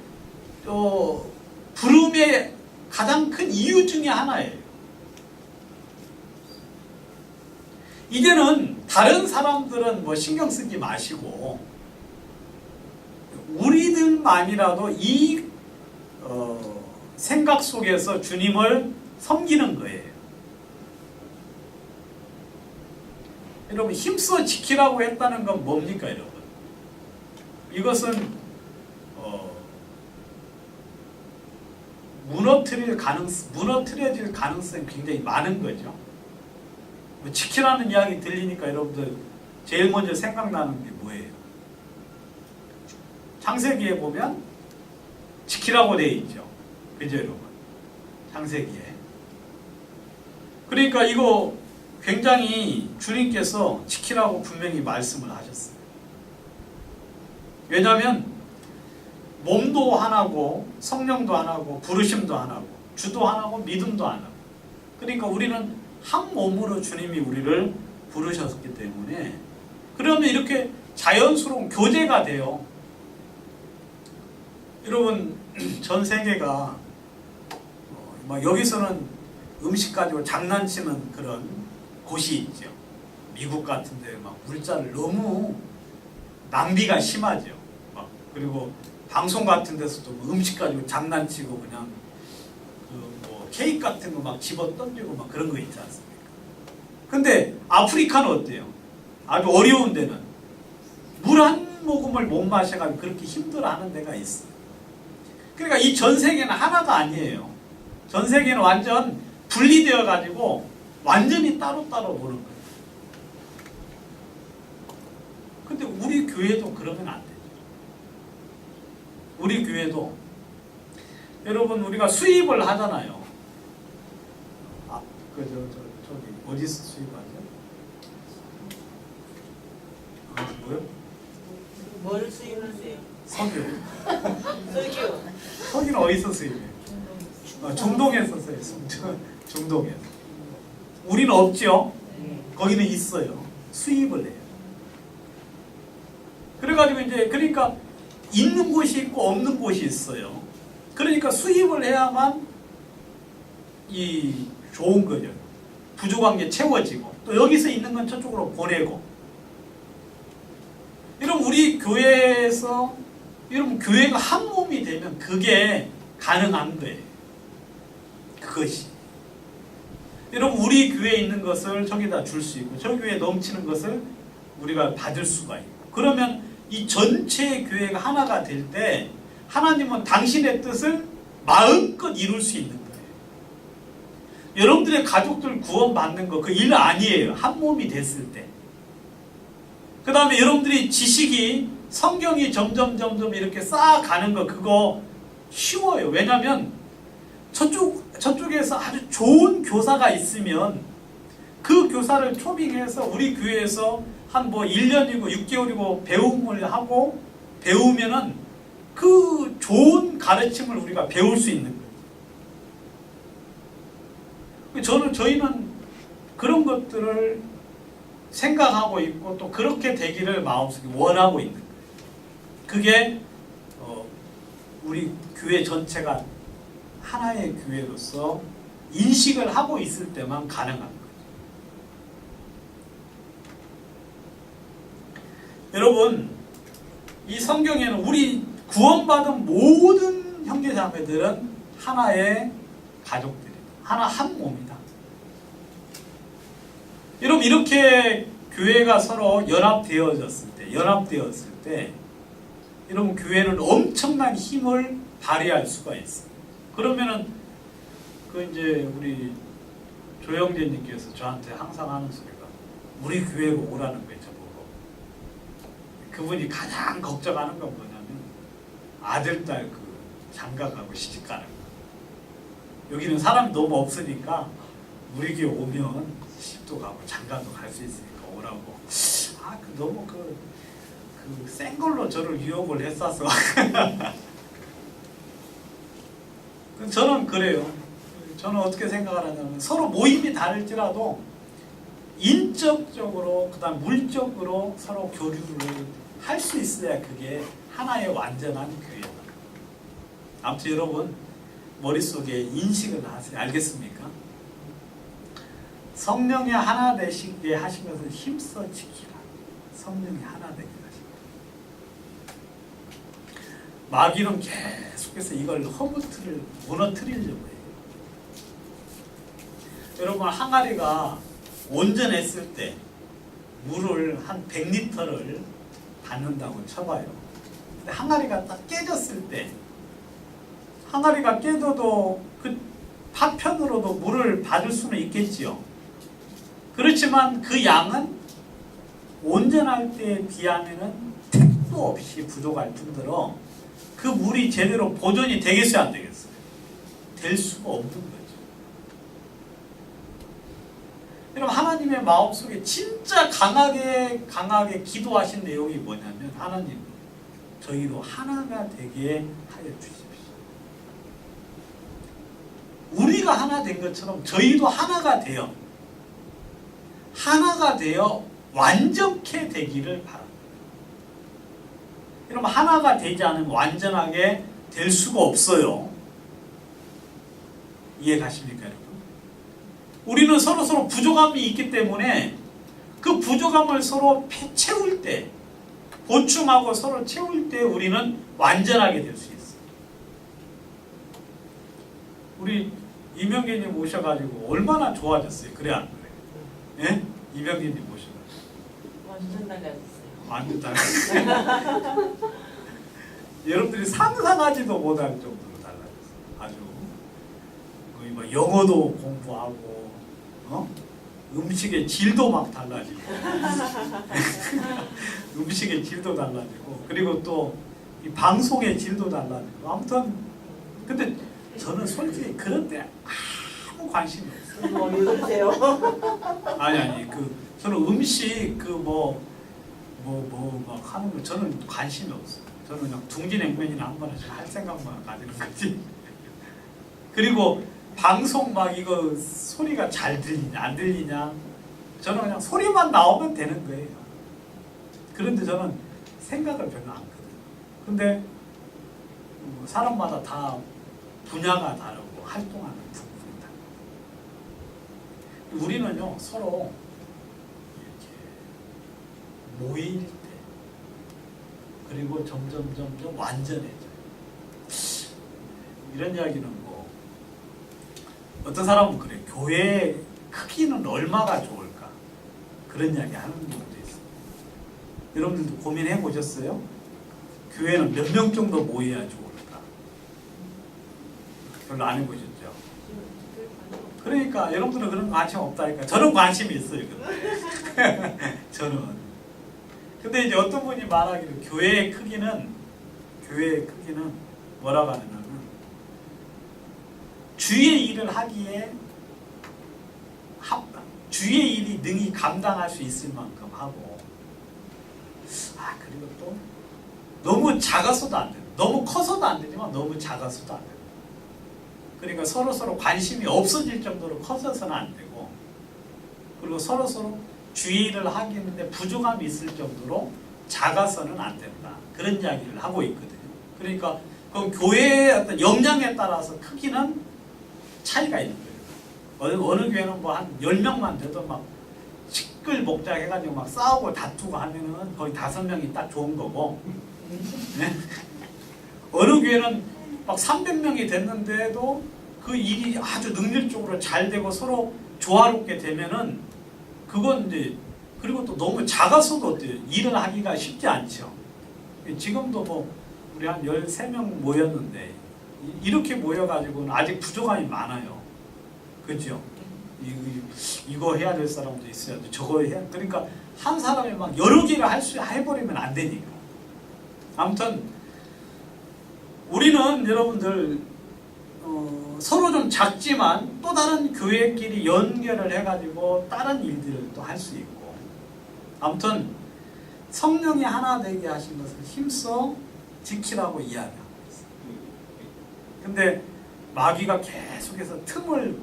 부름의 가장 큰 이유 중에 하나예요. 이제는 다른 사람들은 뭐 신경 쓰지 마시고 우리들만이라도 이 생각 속에서 주님을 섬기는 거예요. 여러분 힘써 지키라고 했다는 건 뭡니까 여러분? 이것은 무너뜨려질 가능성이 굉장히 많은 거죠. 뭐 지키라는 이야기 들리니까 여러분들 제일 먼저 생각나는 게 뭐예요? 창세기에 보면 지키라고 되어 있죠. 그죠 여러분? 창세기에. 그러니까 이거 굉장히 주님께서 지키라고 분명히 말씀을 하셨어요. 왜냐하면 몸도 하나고 성령도 하나고 부르심도 하나고 주도 하나고 믿음도 하나고 그러니까 우리는 한 몸으로 주님이 우리를 부르셨기 때문에 그러면 이렇게 자연스러운 교제가 돼요. 여러분 전 세계가 막 여기서는 음식 가지고 장난치는 그런 곳이 있죠. 미국 같은 데 막 물자를 너무 낭비가 심하죠. 막 그리고 방송 같은 데서도 음식 가지고 장난치고 그냥 뭐 케이크 같은 거 막 집어 던지고 막 그런 거 있지 않습니까? 근데 아프리카는 어때요? 아주 어려운 데는 물 한 모금을 못 마셔가지고 그렇게 힘들어하는 데가 있어요. 그러니까 이 전 세계는 하나가 아니에요. 전 세계는 완전 분리되어 가지고 완전히 따로따로 보는 거예요. 근데 우리 교회도 그러면 안 되죠. 우리 교회도 여러분 우리가 수입을 하잖아요. 저기 어디서 수입하죠? 뭐요? 뭘 수입하세요? 석유. 석유. 석유는 어디서 수입해요? 중동에서 써요. 중동에서. 우리는 없죠. 네. 거기는 있어요. 수입을 해요. 그래가지고 이제 그러니까 있는 곳이 있고 없는 곳이 있어요. 그러니까 수입을 해야만 이 좋은 거죠. 부족한 게 채워지고 또 여기서 있는 건 저쪽으로 보내고. 이러면 우리 교회에서 이러면 교회가 한 몸이 되면 그게 가능한 거예요. 그것이. 여러분 우리 교회에 있는 것을 저기다 줄 수 있고 저 교회에 넘치는 것을 우리가 받을 수가 있고 그러면 이 전체 교회가 하나가 될 때 하나님은 당신의 뜻을 마음껏 이룰 수 있는 거예요. 여러분들의 가족들 구원받는 거 그 일 아니에요. 한 몸이 됐을 때. 그 다음에 여러분들이 지식이 성경이 점점 이렇게 쌓아가는 거 그거 쉬워요. 왜냐하면 저쪽에서 아주 좋은 교사가 있으면 그 교사를 초빙해서 우리 교회에서 한 뭐 1년이고 6개월이고 배움을 하고 배우면은 그 좋은 가르침을 우리가 배울 수 있는 거예요. 저희는 그런 것들을 생각하고 있고 또 그렇게 되기를 마음속에 원하고 있는 거예요. 그게 우리 교회 전체가 하나의 교회로서 인식을 하고 있을 때만 가능한 거예요. 여러분 이 성경에는 우리 구원받은 모든 형제자매들은 하나의 가족들이다. 한 몸이다. 여러분 이렇게 교회가 서로 연합되었을 때 여러분 교회는 엄청난 힘을 발휘할 수가 있어요. 그러면은 그 이제 우리 조영재님께서 저한테 항상 하는 소리가 우리 교회로 오라는 거예요. 저보고. 그분이 가장 걱정하는 건 뭐냐면 아들, 딸 그 장가가고 시집가는 거. 여기는 사람이 너무 없으니까 우리 교회 오면 시집도 가고 장가도 갈 수 있으니까 오라고. 너무 센 걸로 저를 유혹을 했어서 저는 그래요. 저는 어떻게 생각을 하냐면 서로 모임이 다를지라도 인적적으로 그다음 물적으로 서로 교류를 할 수 있어야 그게 하나의 완전한 교회다. 아무튼 여러분 머릿속에 인식을 하세요. 알겠습니까? 성령이 하나 되시게 하신 것을 힘써 지키라. 성령이 하나 되게 하시고 마귀는 계속해서 이걸 무너뜨리려고 해요. 여러분 항아리가 온전했을 때 물을 한 100리터를 받는다고 쳐봐요. 근데 항아리가 딱 깨졌을 때 항아리가 깨져도 그 파편으로도 물을 받을 수는 있겠지요. 그렇지만 그 양은 온전할 때에 비하면은 택도 없이 부족할 뿐더러 그 물이 제대로 보존이 되겠어요, 안 되겠어요? 될 수가 없는 거죠. 여러분 하나님의 마음속에 진짜 강하게 기도하신 내용이 뭐냐면 하나님 저희로 하나가 되게 하여 주십시오. 우리가 하나 된 것처럼 저희도 하나가 되어 완전케 되기를 바랍니다. 여러분 하나가 되지 않으면 완전하게 될 수가 없어요. 이해 가십니까 여러분? 우리는 서로 부족함이 있기 때문에 그 부족함을 서로 채울 때 보충하고 서로 채울 때 우리는 완전하게 될 수 있어요. 우리 이명기님 오셔가지고 얼마나 좋아졌어요. 그래 안 그래? 예? 이명기님 오셔가지고 완전 달라졌어요. 완전 달라졌어요. 여러분들이 상상하지도 못할 정도로 달라졌어요. 아주 거의 뭐 영어도 공부하고 음식의 질도 막 달라지고 음식의 질도 달라지고 그리고 또 이 방송의 질도 달라지고 아무튼 근데 저는 솔직히 그런 데 아무 관심이 없어요. 왜 그러세요? 아니 저는 음식 막 하는 거 저는 관심이 없어요. 저는 그냥 둥지냉면이나 한 번씩 할 생각만 가지는 거지. 그리고 방송 막 이거 소리가 잘 들리냐 안 들리냐 저는 그냥 소리만 나오면 되는 거예요. 그런데 저는 생각을 별로 안 하거든요. 근데 사람마다 다 분야가 다르고 활동하는 부분이 다르고 우리는요 서로 이렇게 모일 때 그리고 점점 완전해져요. 이런 이야기는 뭐 어떤 사람은 그래 교회 크기는 얼마가 좋을까 그런 이야기 하는 분도 있어요. 여러분들도 고민해 보셨어요? 교회는 몇 명 정도 모여야 좋을까? 별로 안 해보셨죠? 그러니까 여러분들은 그런 관심 없다니까. 저는 관심이 있어요. 근데 저는. 근데 이제 어떤 분이 말하기를 교회의 크기는 뭐라고 하냐면 주의 일을 하기에 주의 일이 능히 감당할 수 있을 만큼 하고 그리고 또 너무 작아서도 안 되고 너무 커서도 안 되지만 너무 작아서도 안 되고 그러니까 서로 관심이 없어질 정도로 커져서는 안 되고 그리고 서로 주의 일을 하기는데 부족함이 있을 정도로 작아서는 안 된다. 그런 이야기를 하고 있거든요. 그러니까 그 교회의 어떤 역량에 따라서 크기는 차이가 있는 거예요. 어느 교회는 뭐 한 10명만 돼도 막 시끌복작해가지고 막 싸우고 다투고 하면은 거의 5명이 딱 좋은 거고 네? 어느 교회는 막 300명이 됐는데도 그 일이 아주 능률적으로 잘 되고 서로 조화롭게 되면은 그건 이제 그리고 또 너무 작아서도 어때요? 일을 하기가 쉽지 않죠. 지금도 뭐 우리 한 13명 모였는데 이렇게 모여가지고는 아직 부족함이 많아요. 그죠? 이거 해야 될 사람도 있어야 돼. 저거 해야 그러니까 한 사람이 막 여러 개를 해버리면 안 되니까. 아무튼 우리는 여러분들 서로 좀 작지만 또 다른 교회끼리 연결을 해가지고 다른 일들을 또 할 수 있고 아무튼 성령이 하나 되게 하신 것을 힘써 지키라고 이야기하고 있어요. 근데 마귀가 계속해서 틈을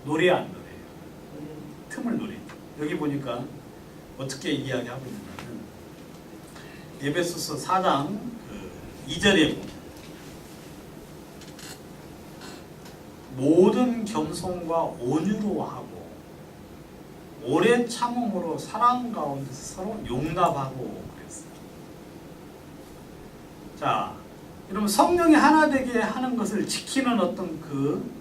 노래한 거예요. 틈을 노래. 여기 보니까 어떻게 이야기하고 있냐면 에베소서 4장 2절에 보면 모든 겸손과 온유로 하고 오래 참음으로 사랑 가운데서 서로 용납하고 그랬어요. 자, 여러분 성령이 하나 되게 하는 것을 지키는 어떤 그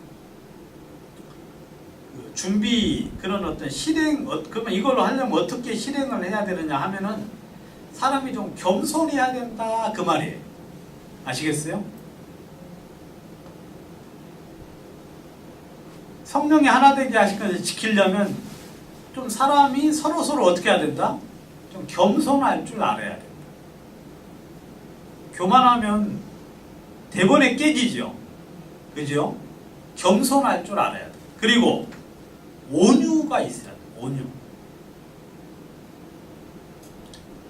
준비 그런 어떤 실행 그러면 이걸로 하려면 어떻게 실행을 해야 되느냐 하면은 사람이 좀 겸손해야 된다 그 말이에요. 아시겠어요? 성령이 하나 되게 하신 것을 지키려면 좀 사람이 서로 어떻게 해야 된다? 좀 겸손할 줄 알아야 된다. 교만하면 대번에 깨지죠. 그죠? 겸손할 줄 알아야 돼. 그리고 온유가 있어야 돼. 온유.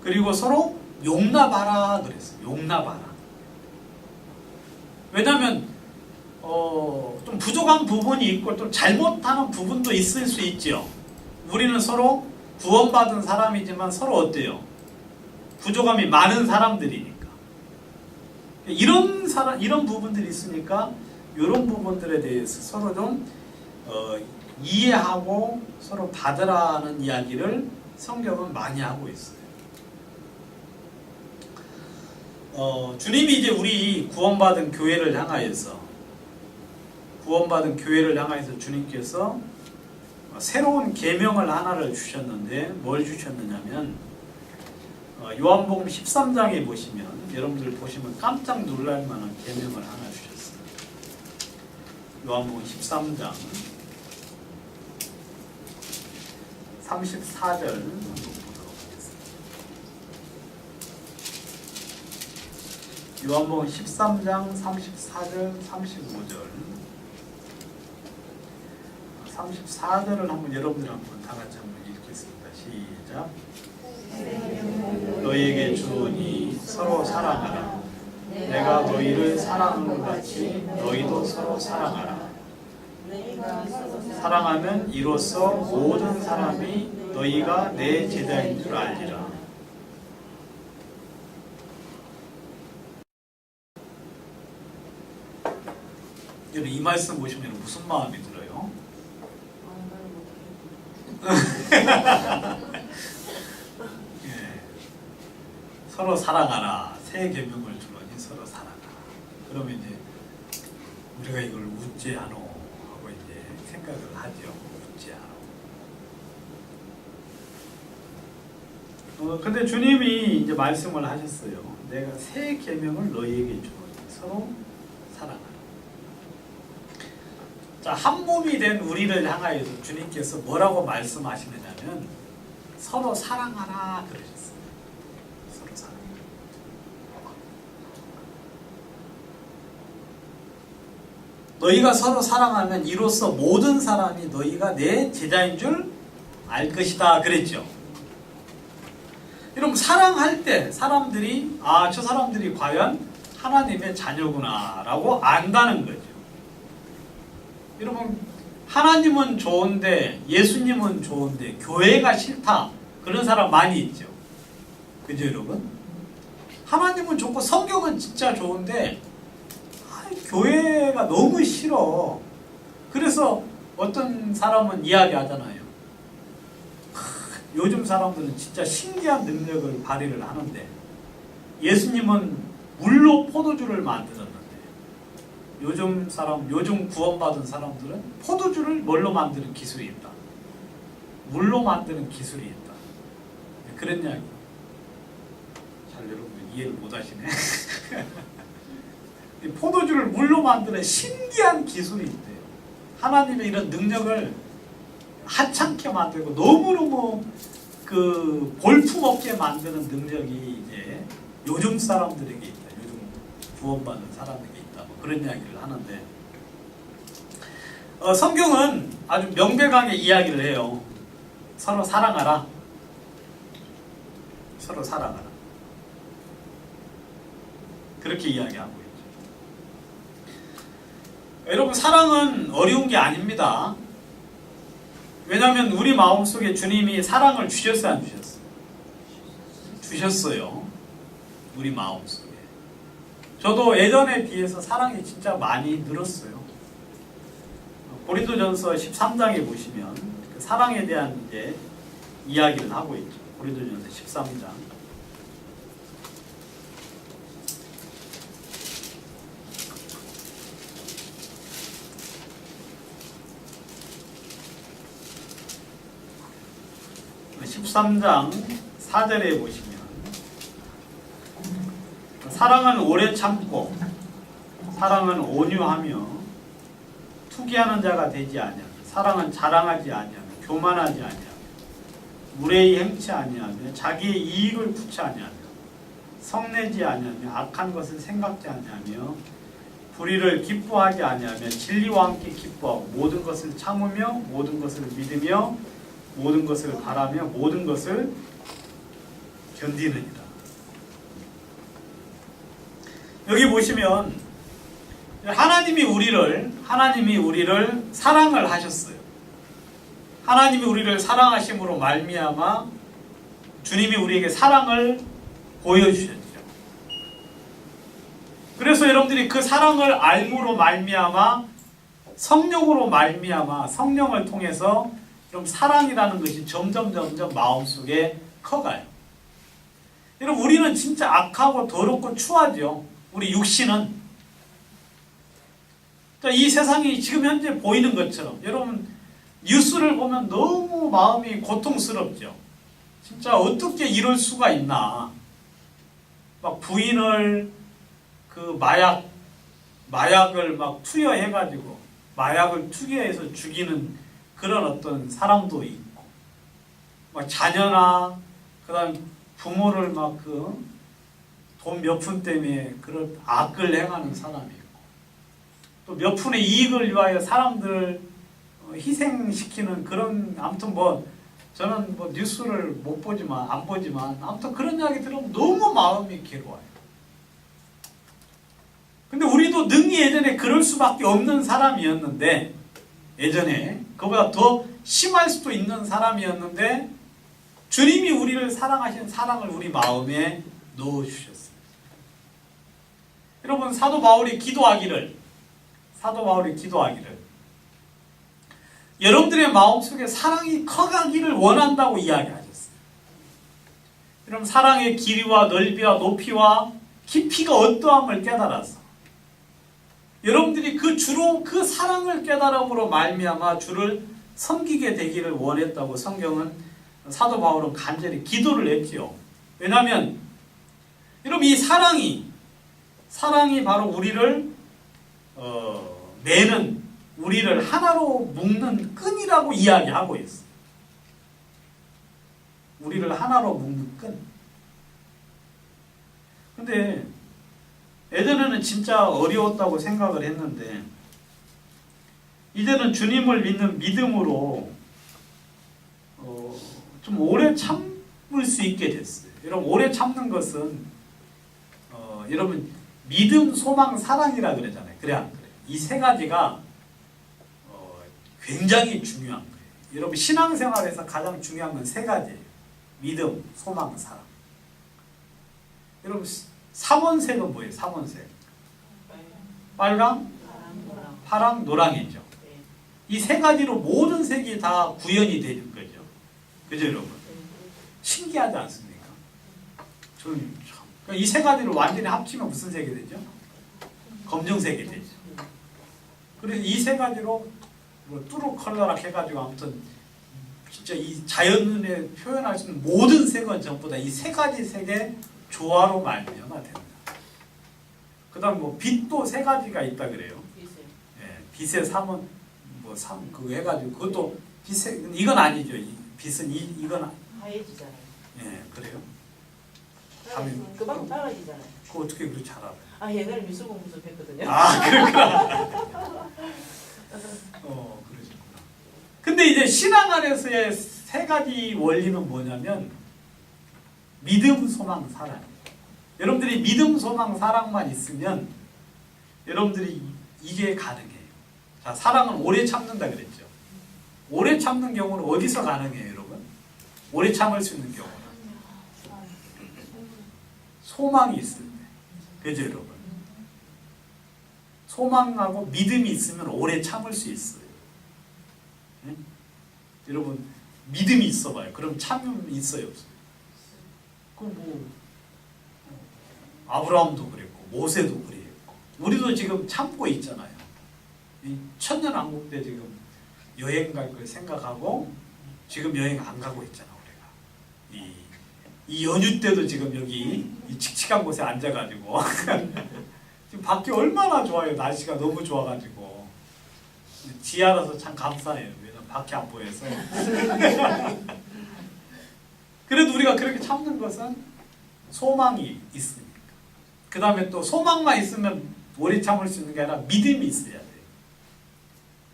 그리고 서로 용납하라 그랬어요. 용납하라. 왜냐하면 좀 부족한 부분이 있고 또 잘못하는 부분도 있을 수 있죠. 우리는 서로 구원받은 사람이지만 서로 어때요? 부족함이 많은 사람들이니까. 이런 부분들이 있으니까 이런 부분들에 대해서 서로 좀 이해하고 서로 받으라는 이야기를 성경은 많이 하고 있어요. 주님이 이제 우리 구원받은 교회를 향하여서 주님께서 새로운 계명을 하나를 주셨는데 뭘 주셨느냐면 요한복음 13장에 보시면 여러분들 보시면 깜짝 놀랄 만한 계명을 하나 주셨어요. 요한복음 13장 34절 한번 보도록 하겠습니다. 요한복음 13장 34절 35절 34절을 한번 여러분들 한번 다 같이 한번 읽겠습니다. 시작. 너희에게 주오니 서로 사랑하라. 내가 너희를 사랑한 것 같이 너희도 서로 사랑하라. 사랑하면 이로써 모든 사람이 너희가 내 제자인 줄 알리라. 이 말씀 보시면 무슨 마음이 들어요? 예. 서로 사랑하라. 새 계명을 주노니 서로 사랑하라. 그러면 이제 우리가 이걸 웃지 않어 하고 이제 생각을 하죠. 웃지 않어. 근데 주님이 이제 말씀을 하셨어요. 내가 새 계명을 너희에게 주노니 서로 사랑하라. 자, 한 몸이 된 우리를 향하여서 주님께서 뭐라고 말씀하시느냐면 서로 사랑하라 그러셨어요. 서로 사랑하라. 너희가 서로 사랑하면 이로써 모든 사람이 너희가 내 제자인 줄 알 것이다 그랬죠. 여러분, 사랑할 때 사람들이 저 사람들이 과연 하나님의 자녀구나 라고 안다는 거죠. 여러분, 하나님은 좋은데 예수님은 좋은데 교회가 싫다 그런 사람 많이 있죠. 그죠 여러분? 하나님은 좋고 성경은 진짜 좋은데 교회가 너무 싫어. 그래서 어떤 사람은 이야기하잖아요. 요즘 사람들은 진짜 신기한 능력을 발휘를 하는데 예수님은 물로 포도주를 만드셨는데 요즘 구원받은 사람들은 포도주를 뭘로 만드는 기술이 있다. 물로 만드는 기술이 있다. 그런 이야기. 잘 여러분 이해를 못 하시네. 포도주를 물로 만드는 신기한 기술이 있대요. 하나님의 이런 능력을 하찮게 만들고 너무너무 볼품없게 만드는 능력이 이제 요즘 사람들에게 있다. 요즘 구원받은 사람에게 있다. 뭐 그런 이야기를 하는데 성경은 아주 명백하게 이야기를 해요. 서로 사랑하라. 서로 사랑하라. 그렇게 이야기하고 있죠. 여러분, 사랑은 어려운 게 아닙니다. 왜냐하면 우리 마음속에 주님이 사랑을 주셨어요, 안 주셨어요? 주셨어요. 우리 마음속에. 저도 예전에 비해서 사랑이 진짜 많이 늘었어요. 고린도전서 13장에 보시면 그 사랑에 대한 이제 이야기를 하고 있죠. 고린도전서 13장. (13장) 4절에 보시면 사랑은 오래 참고 사랑은 온유하며 투기하는 자가 되지 아니하며 사랑은 자랑하지 아니하며 교만하지 아니하며 무례히 행치 아니하며 자기의 이익을 구치 아니하며 성내지 아니하며 악한 것을 생각지 아니하며 불의를 기뻐하지 아니하며 진리와 함께 기뻐하고 모든 것을 참으며 모든 것을 믿으며 모든 것을 바라며 모든 것을 견디느니라. 여기 보시면 하나님이 우리를 사랑을 하셨어요. 하나님이 우리를 사랑하심으로 말미암아 주님이 우리에게 사랑을 보여주셨죠. 그래서 여러분들이 그 사랑을 알므로 말미암아 성령으로 말미암아 성령을 통해서 그럼 사랑이라는 것이 점점 마음속에 커가요. 여러분, 우리는 진짜 악하고 더럽고 추하죠. 우리 육신은. 이 세상이 지금 현재 보이는 것처럼 여러분 뉴스를 보면 너무 마음이 고통스럽죠. 진짜 어떻게 이럴 수가 있나. 막 부인을 마약을 막 투여해가지고 마약을 투여해서 죽이는 그런 어떤 사람도 있고, 막 자녀나 그다음 부모를 막 돈 몇 푼 때문에 그런 악을 행하는 사람이 있고, 또 몇 푼의 이익을 위하여 사람들 희생시키는 그런, 아무튼 저는 뉴스를 못 보지만 안 보지만 아무튼 그런 이야기 들으면 너무 마음이 괴로워요. 근데 우리도 능히 예전에 그럴 수밖에 없는 사람이었는데 예전에 그보다 더 심할 수도 있는 사람이었는데 주님이 우리를 사랑하신 사랑을 우리 마음에 넣어주셨어요. 여러분 사도 바울이 기도하기를 여러분들의 마음속에 사랑이 커가기를 원한다고 이야기하셨어요. 여러분 사랑의 길이와 넓이와 높이와 깊이가 어떠함을 깨달아서 여러분들이 그 사랑을 깨달음으로 말미암아 주를 섬기게 되기를 원했다고 성경은 사도 바울은 간절히 기도를 했지요. 왜냐하면 여러분 이 사랑이 바로 우리를 매는 우리를 하나로 묶는 끈이라고 이야기하고 있어요. 우리를 하나로 묶는 끈. 근데 예전에는 진짜 어려웠다고 생각을 했는데 이제는 주님을 믿는 믿음으로 좀 오래 참을 수 있게 됐어요. 여러분 오래 참는 것은 여러분 믿음, 소망, 사랑이라 그러잖아요. 그래 안 그래요? 이 세 가지가 굉장히 중요한 거예요. 여러분 신앙생활에서 가장 중요한 건 세 가지예요. 믿음, 소망, 사랑. 여러분 삼원색은 뭐예요? 삼원색. 빨강, 파랑, 노랑이죠. 이 세 가지로 모든 색이 다 구현이 되는 거죠. 그죠 여러분? 신기하지 않습니까? 저는 이 세 가지를 완전히 합치면 무슨 색이 되죠? 검정색이 되죠. 그래서 이 세 가지로 뭐 뚜루 컬러락 해가지고 아무튼 진짜 이 자연에 표현할 수 있는 모든 색은 전부 다 이 세 가지 색의 조화로 말미암아 된다. 그다음 뭐 빛도 세 가지가 있다 그래요. 예, 빛의 삼은 그거 해가지고 그것도 빛의 이건 아니죠. 빛은 이건 하얘지잖아요. 예 그래요. 금방 빨라지잖아요. 그거 어떻게 그렇게 잘 알아요? 옛날에 미술 공부 좀 했거든요. 그렇구나. 그러시구나. 근데 이제 신앙 안에서의 세 가지 원리는 뭐냐면 믿음, 소망, 사랑. 여러분들이 믿음, 소망, 사랑만 있으면 여러분들이 이게 가능해요. 자, 사랑은 오래 참는다 그랬죠. 오래 참는 경우는 어디서 가능해요, 여러분? 오래 참을 수 있는 경우는 소망이 있을 때. 그죠, 여러분? 소망하고 믿음이 있으면 오래 참을 수 있어요. 네? 여러분 믿음이 있어봐요. 그럼 참음이 있어요, 없어요? 아브라함도 그랬고 모세도 그랬고 우리도 지금 참고 있잖아요. 이 천년왕국 때 지금 여행 갈 걸 생각하고 지금 여행 안 가고 있잖아 우리가. 이 연휴 때도 지금 여기 이 칙칙한 곳에 앉아가지고 지금 밖이 얼마나 좋아요. 날씨가 너무 좋아가지고 지하라서 참 감사해요. 왜냐면 밖이 안 보여서. 그래도 우리가 그렇게 참는 것은 소망이 있으니까. 그 다음에 또 소망만 있으면 오래 참을 수 있는 게 아니라 믿음이 있어야 돼요.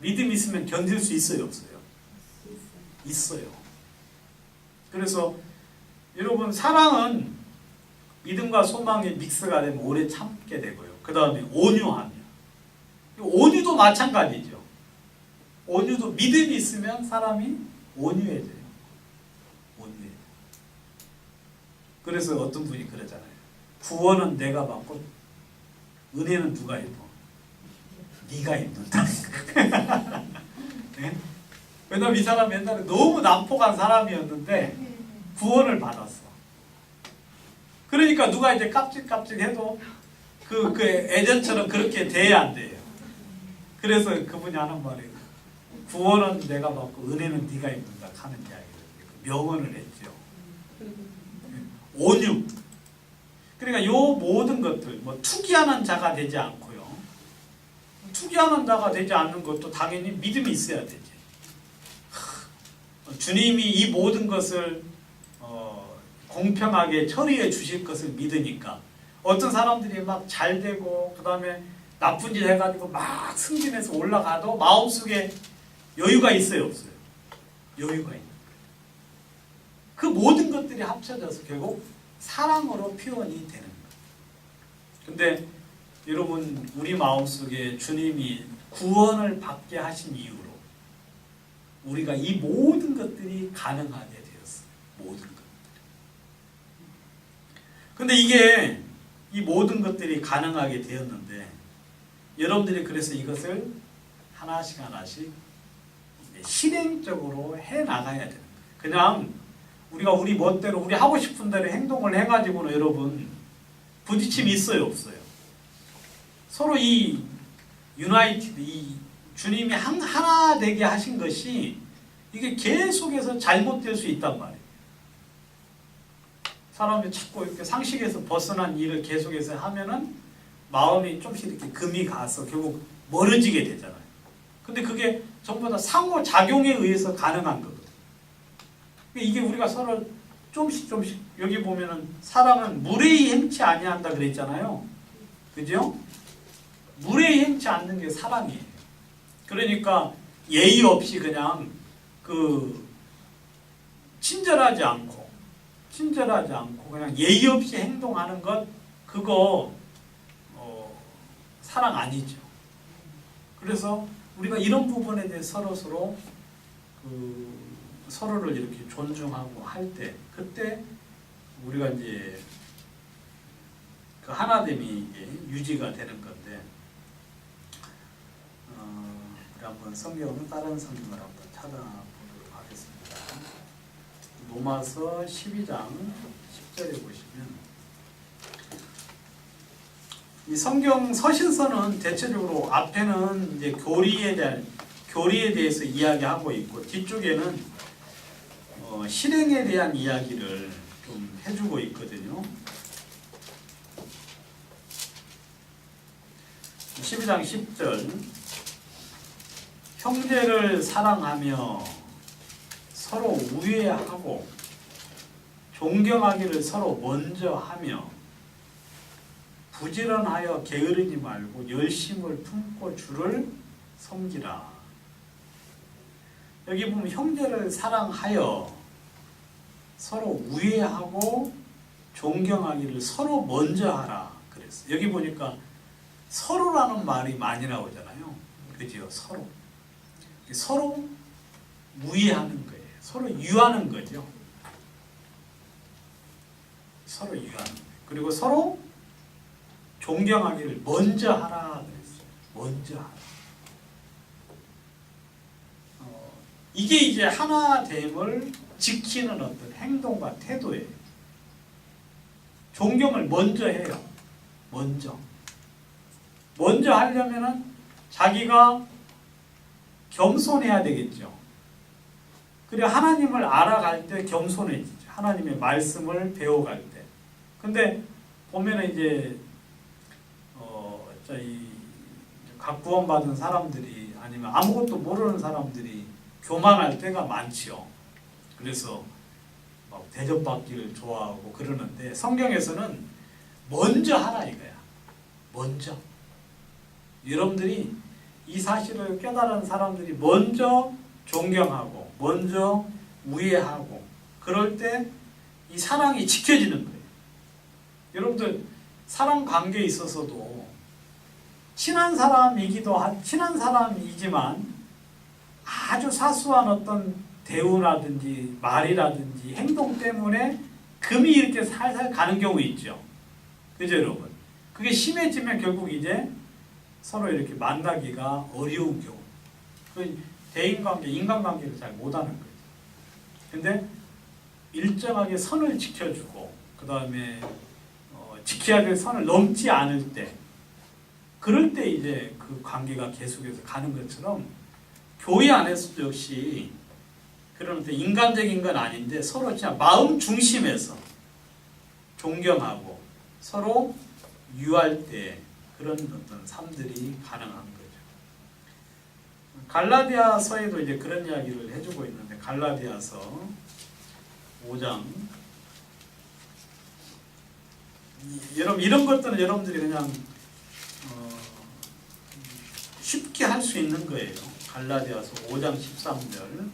믿음이 있으면 견딜 수 있어요, 없어요? 있어요. 그래서 여러분 사랑은 믿음과 소망이 믹스가 되면 오래 참게 되고요. 그 다음에 온유하며. 온유도 마찬가지죠. 온유도 믿음이 있으면 사람이 온유해져요. 온유해져요. 그래서 어떤 분이 그러잖아요. 구원은 내가 받고 은혜는 누가 입어? 네가 입는다. 네? 왜냐면 이 사람 옛날에 너무 난폭한 사람이었는데 구원을 받았어. 그러니까 누가 이제 깝찔깝찔 해도 그 예전처럼 그렇게 돼야 안 돼요. 그래서 그분이 하는 말이 구원은 내가 받고 은혜는 네가 입는다 하는 이야기를 명언을 했죠. 온유. 그러니까 요 모든 것들 뭐 투기하는 자가 되지 않고요. 투기하는 자가 되지 않는 것도 당연히 믿음이 있어야 되지. 주님이 이 모든 것을 공평하게 처리해 주실 것을 믿으니까 어떤 사람들이 막 잘 되고 그 다음에 나쁜 짓 해가지고 막 승진해서 올라가도 마음속에 여유가 있어요, 없어요? 여유가 있는 거예요. 그 모든 것들이 합쳐져서 결국 사랑으로 표현이 되는 거예요. 근데 여러분 우리 마음속에 주님이 구원을 받게 하신 이유로 우리가 이 모든 것들이 가능하게 되었어요. 모든 것. 근데 이게 이 모든 것들이 가능하게 되었는데 여러분들이 그래서 이것을 하나씩 하나씩 실행적으로 해 나가야 되는 거예요. 그냥 우리가 우리 멋대로 우리 하고 싶은 대로 행동을 해가지고는 여러분 부딪힘이 있어요, 없어요? 서로 이 유나이티드, 이 주님이 하나 되게 하신 것이 이게 계속해서 잘못될 수 있단 말이에요. 사람이 자꾸 이렇게 상식에서 벗어난 일을 계속해서 하면은 마음이 좀씩 이렇게 금이 가서 결국 멀어지게 되잖아요. 근데 그게 전부 다 상호작용에 의해서 가능한 거거든요. 이게 우리가 서로 조금씩 여기 보면은 사람은 무례히 행치 아니한다 그랬잖아요. 그죠? 무례히 행치 않는 게 사랑이에요. 그러니까 예의 없이 그냥 친절하지 않고 그냥 예의 없이 행동하는 것 그거 사랑 아니죠. 그래서 우리가 이런 부분에 대해 서로서로 서로를 이렇게 존중하고 할 때 그때 우리가 이제 그 하나됨이 이제 유지가 되는 건데 우리 한번 성경은 다른 성경을 한번 찾아보도록 하겠습니다. 로마서 12장 10절에 보시면 이 성경 서신서는 대체적으로 앞에는 이제 교리에 대해서 이야기하고 있고 뒤쪽에는 실행에 대한 이야기를 좀 해주고 있거든요. 12장 10절 형제를 사랑하며 서로 우애하고 존경하기를 서로 먼저 하며 부지런하여 게으르지 말고 열심을 품고 주를 섬기라. 여기 보면 형제를 사랑하여 서로 우애하고 존경하기를 서로 먼저 하라 그랬어요. 여기 보니까 서로라는 말이 많이 나오잖아요. 그죠? 서로 우애하는 거예요. 서로 유하는 거죠. 서로 유하는 거예요. 그리고 서로 존경하기를 먼저 하라 그랬어요. 먼저 하라. 이게 이제 하나됨을 지키는 어떤 행동과 태도예요. 존경을 먼저 해요. 먼저 하려면은 자기가 겸손해야 되겠죠. 그리고 하나님을 알아갈 때 겸손해지죠. 하나님의 말씀을 배워갈 때. 근데 보면은 이제 각 구원받은 사람들이 아니면 아무것도 모르는 사람들이 교만할 때가 많지요. 그래서 막 대접받기를 좋아하고 그러는데 성경에서는 먼저 하라 이거야. 먼저. 여러분들이 이 사실을 깨달은 사람들이 먼저 존경하고 먼저 우애하고 그럴 때 이 사랑이 지켜지는 거예요. 여러분들 사람 관계에 있어서도 친한 사람이지만 아주 사소한 어떤 대우라든지 말이라든지 행동 때문에 금이 이렇게 살살 가는 경우 있죠. 그죠 여러분? 그게 심해지면 결국 이제 서로 이렇게 만나기가 어려운 경우. 그 대인관계, 인간관계를 잘 못하는 거죠. 근데 일정하게 선을 지켜주고 그 다음에 지켜야 될 선을 넘지 않을 때 그럴 때 이제 그 관계가 계속해서 가는 것처럼 교회 안에서도 역시 그런 어떤 인간적인 건 아닌데 서로 진짜 마음 중심에서 존경하고 서로 유할 때 그런 어떤 삶들이 가능한 거죠. 갈라디아서에도 이제 그런 이야기를 해주고 있는데 갈라디아서 5장 여러분 이런 것들은 여러분들이 그냥 쉽게 할 수 있는 거예요. 갈라디아서 5장 13절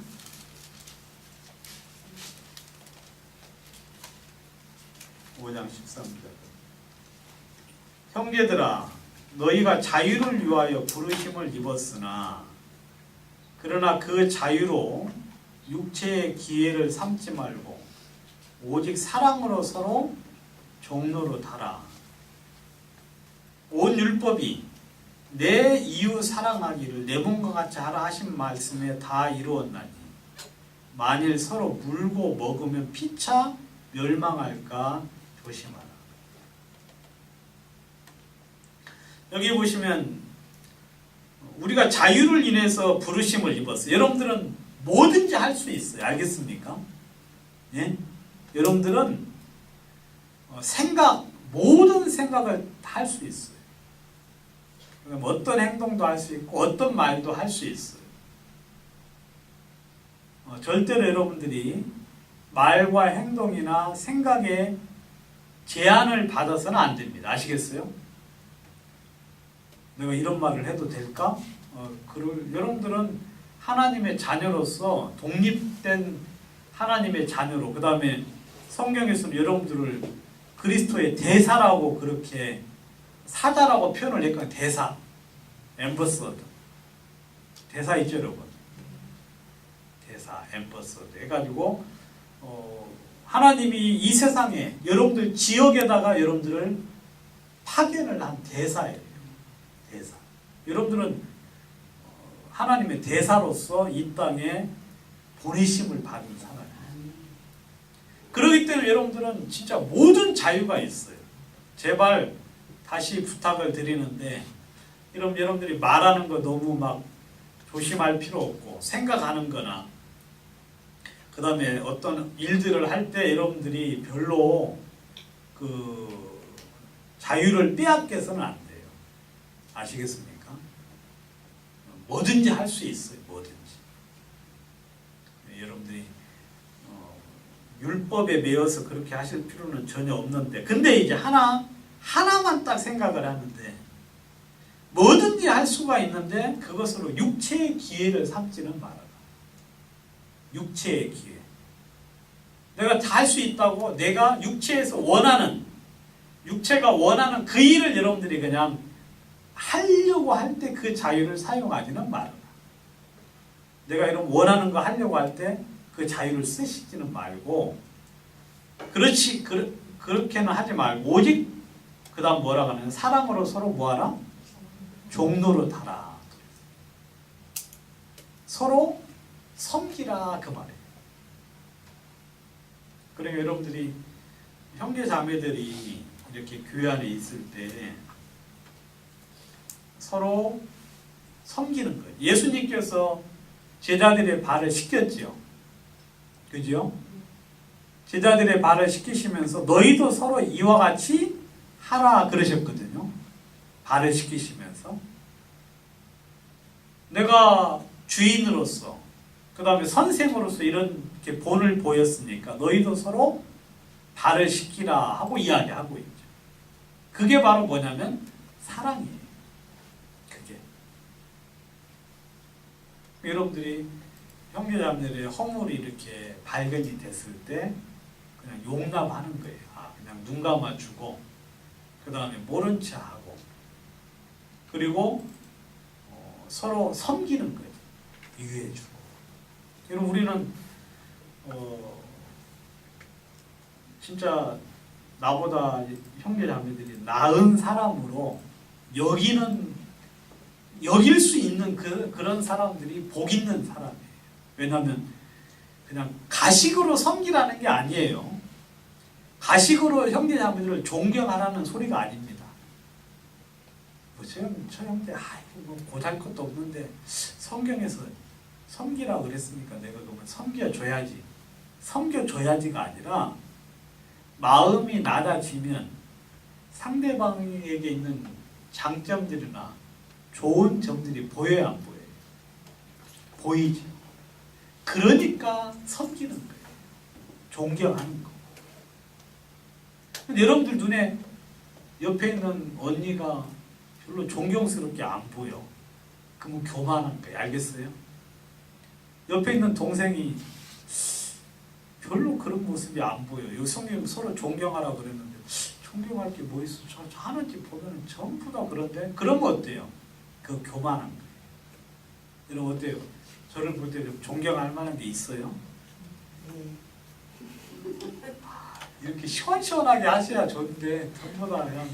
형제들아 너희가 자유를 위하여 부르심을 입었으나 그러나 그 자유로 육체의 기회를 삼지 말고 오직 사랑으로 서로 종로로 달아. 온 율법이 내 이웃 사랑하기를 내 몸과 같이 하라 하신 말씀에 다 이루었나니 만일 서로 물고 먹으면 피차 멸망할까 조심하라. 여기 보시면 우리가 자유를 인해서 부르심을 입었어요. 여러분들은 뭐든지 할 수 있어요. 알겠습니까? 예? 여러분들은 모든 생각을 할 수 있어요. 어떤 행동도 할 수 있고 어떤 말도 할 수 있어요. 절대로 여러분들이 말과 행동이나 생각에 제한을 받아서는 안 됩니다. 아시겠어요? 내가 이런 말을 해도 될까? 여러분들은 하나님의 자녀로서 독립된 하나님의 자녀로, 그 다음에 성경에서는 여러분들을 그리스도의 대사라고 그렇게 사자라고 표현을 했거든요. 대사, 엠버서더. 대사 있죠, 여러분? 대사, 엠버서더 해가지고 하나님이 이 세상에 여러분들 지역에다가 여러분들을 파견을 한 대사예요. 대사. 여러분들은 하나님의 대사로서 이 땅에 보내심을 받은 사람이에요. 그렇기 때문에 여러분들은 진짜 모든 자유가 있어요. 제발 다시 부탁을 드리는데 여러분들이 말하는 거 너무 막 조심할 필요 없고 생각하는 거나 그 다음에 어떤 일들을 할 때 여러분들이 별로 그 자유를 빼앗겨서는 안 돼요. 아시겠습니까? 뭐든지 할 수 있어요. 뭐든지. 여러분들이 율법에 매여서 그렇게 하실 필요는 전혀 없는데, 근데 이제 하나만 딱 생각을 하는데, 뭐든지 할 수가 있는데 그것으로 육체의 기회를 삼지는 말아라. 육체의 기회. 내가 다 할 수 있다고 내가 육체가 원하는 그 일을 여러분들이 그냥 하려고 할 때 그 자유를 사용하지는 말아라. 내가 이런 원하는 거 하려고 할 때 그 자유를 쓰시지는 말고, 그렇게는 하지 말고 오직 그 다음 뭐라고 하냐면 사랑으로 서로 뭐하라? 종로로 달아. 서로 섬기라 그 말이에요. 그러니까 여러분들이 형제 자매들이 이렇게 교회 안에 있을 때 서로 섬기는 거예요. 예수님께서 제자들의 발을 씻겼죠. 그죠? 제자들의 발을 씻기시면서 너희도 서로 이와 같이 하라 그러셨거든요. 발을 씻기시면서. 내가 주인으로서, 그 다음에 선생으로서 이렇게 본을 보였으니까 너희도 서로 발을 씻기라 하고 이야기하고 있죠. 그게 바로 뭐냐면 사랑이에요. 그게. 여러분들이 형제자매들의 허물이 이렇게 발견이 됐을 때 그냥 용납하는 거예요. 그냥 눈 감아주고 그 다음에 모른 체 하고 그리고 서로 섬기는 거예요. 유해주고. 여러분 우리는 진짜 나보다 형제자매들이 나은 사람으로 여길 수 있는 그런 사람들이 복 있는 사람이에요. 왜냐하면 그냥 가식으로 섬기라는 게 아니에요. 가식으로 형제자매들을 존경하라는 소리가 아닙니다. 저 형제 뭐 고잘 것도 없는데 성경에서 섬기라고 그랬으니까 내가 그러면 섬겨줘야지. 섬겨줘야지가 아니라 마음이 낮아지면 상대방에게 있는 장점들이나 좋은 점들이 보여야 안 보여요? 보이죠. 그러니까 섬기는 거예요. 존경하는 거. 근데 여러분들 눈에 옆에 있는 언니가 별로 존경스럽게 안 보여. 그러면 교만한 거예요. 알겠어요? 옆에 있는 동생이 별로 그런 모습이 안 보여요. 여기 성경 서로 존경하라고 그랬는데 존경할 게 뭐 있어? 저 하는 집 보면 전부 다 그런데 그런 거 어때요? 그 교만한 거예요. 여러분 어때요? 저를 볼 때 좀 존경할 만한 게 있어요? 네. 이렇게 시원시원하게 하셔야 좋은데 전부 다 그냥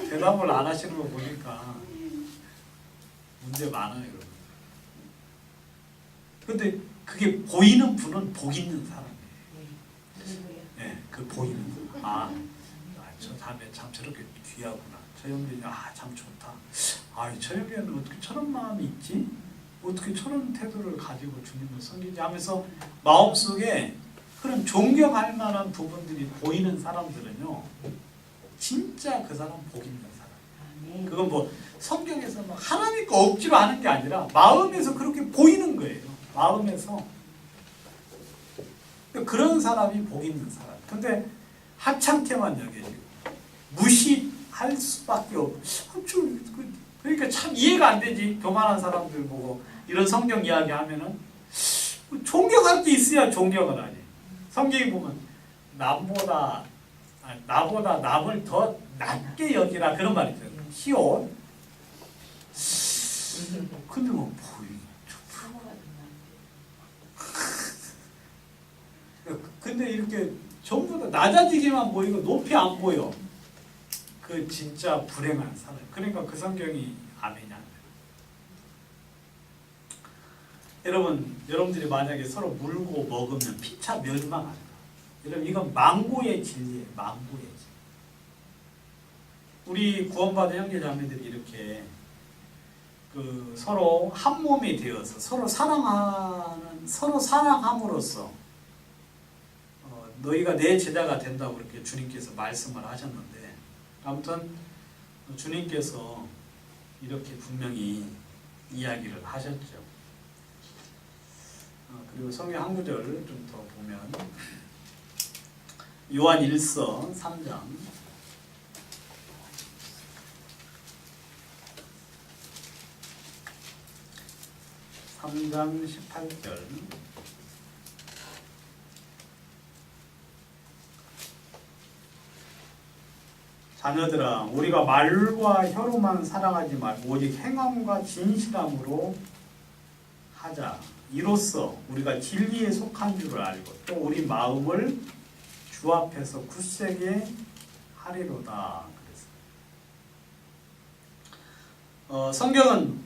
대답을 안 하시는 거 보니까 문제 많아요, 여러분. 근데 그게 보이는 분은 복 있는 사람이에요. 예, 그 보이는 분. 저 다음에 참 저렇게 귀하구나. 저 형제는 참 좋다. 저 형제는 어떻게 저런 마음이 있지? 어떻게 저런 태도를 가지고 주님을 섬기지 하면서 마음속에 그런 존경할 만한 부분들이 보이는 사람들은요, 진짜 그 사람 복 있는 사람. 그건 뭐 성경에서 막 하나님 거 억지로 하는 게 아니라 마음에서 그렇게 보이는 거예요. 마음에서. 그런 사람이 복 있는 사람. 근데 하찮게만 여겨지고 무시할 수밖에 그러니까 참 이해가 안 되지. 교만한 사람들 보고 이런 성경 이야기 하면은 존경할 게 있어야 존경을 하지. 성경이 보면 나보다 남을 더 낮게 여기라 그런 말이 있어요. 시온. 근데 뭐 근데 이렇게 전부 다 낮아지기만 보이고 높이 안 보여. 그 진짜 불행한 사람. 그러니까 그 성경이 아멘이 안 돼요. 여러분들이 만약에 서로 물고 먹으면 피차 멸망한다. 여러분 이건 망고의 진리예요. 망고의 진리. 우리 구원받은 형제자매들이 이렇게 그 서로 한 몸이 되어서 서로 사랑함으로써 너희가 내 제자가 된다고 그렇게 주님께서 말씀을 하셨는데, 아무튼 주님께서 이렇게 분명히 이야기를 하셨죠. 그리고 성경 한 구절 좀 더 보면 요한 1서 3장 18절 자녀들아 우리가 말과 혀로만 사랑하지 말고 오직 행함과 진실함으로 하자. 이로써 우리가 진리에 속한 줄을 알고 또 우리 마음을 주 앞에서 굳세게 하리로다. 성경은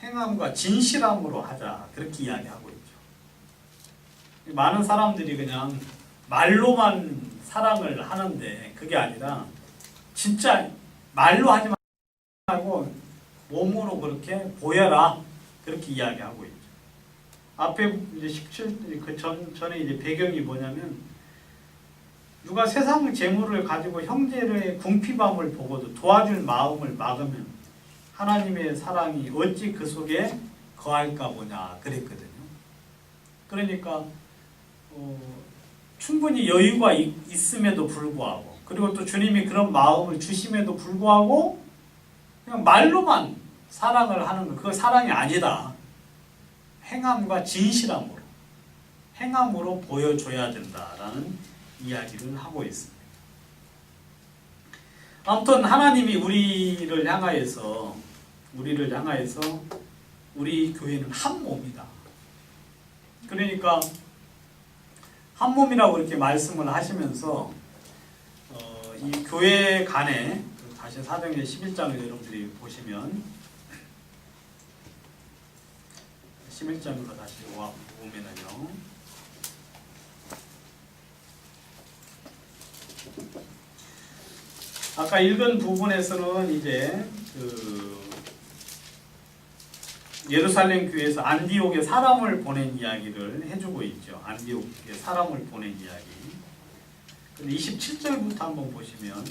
행함과 진실함으로 하자 그렇게 이야기하고 있죠. 많은 사람들이 그냥 말로만 사랑을 하는데 그게 아니라 진짜 말로 하지 말고 몸으로 그렇게 보여라 그렇게 이야기하고 있죠. 앞에 이제 17 그 전에 이제 배경이 뭐냐면 누가 세상 재물을 가지고 형제의 궁핍함을 보고도 도와줄 마음을 막으면 하나님의 사랑이 어찌 그 속에 거할까 보냐 그랬거든요. 그러니까 충분히 여유가 있음에도 불구하고 그리고 또 주님이 그런 마음을 주심에도 불구하고 그냥 말로만 사랑을 하는 거 그거 사랑이 아니다. 행함과 행함으로 보여줘야 된다라는 이야기를 하고 있습니다. 아무튼 하나님이 우리를 향하여서 우리 교회는 한 몸이다. 그러니까 한 몸이라고 이렇게 말씀을 하시면서 이 교회 간에 다시 사도행전 11장을 여러분들이 보시면 11장으로 다시 오면은요. 아까 읽은 부분에서는 이제 예루살렘 교회에서 안디옥에 사람을 보낸 이야기를 해주고 있죠. 안디옥에 사람을 보낸 이야기. 근데 27절부터 한번 보시면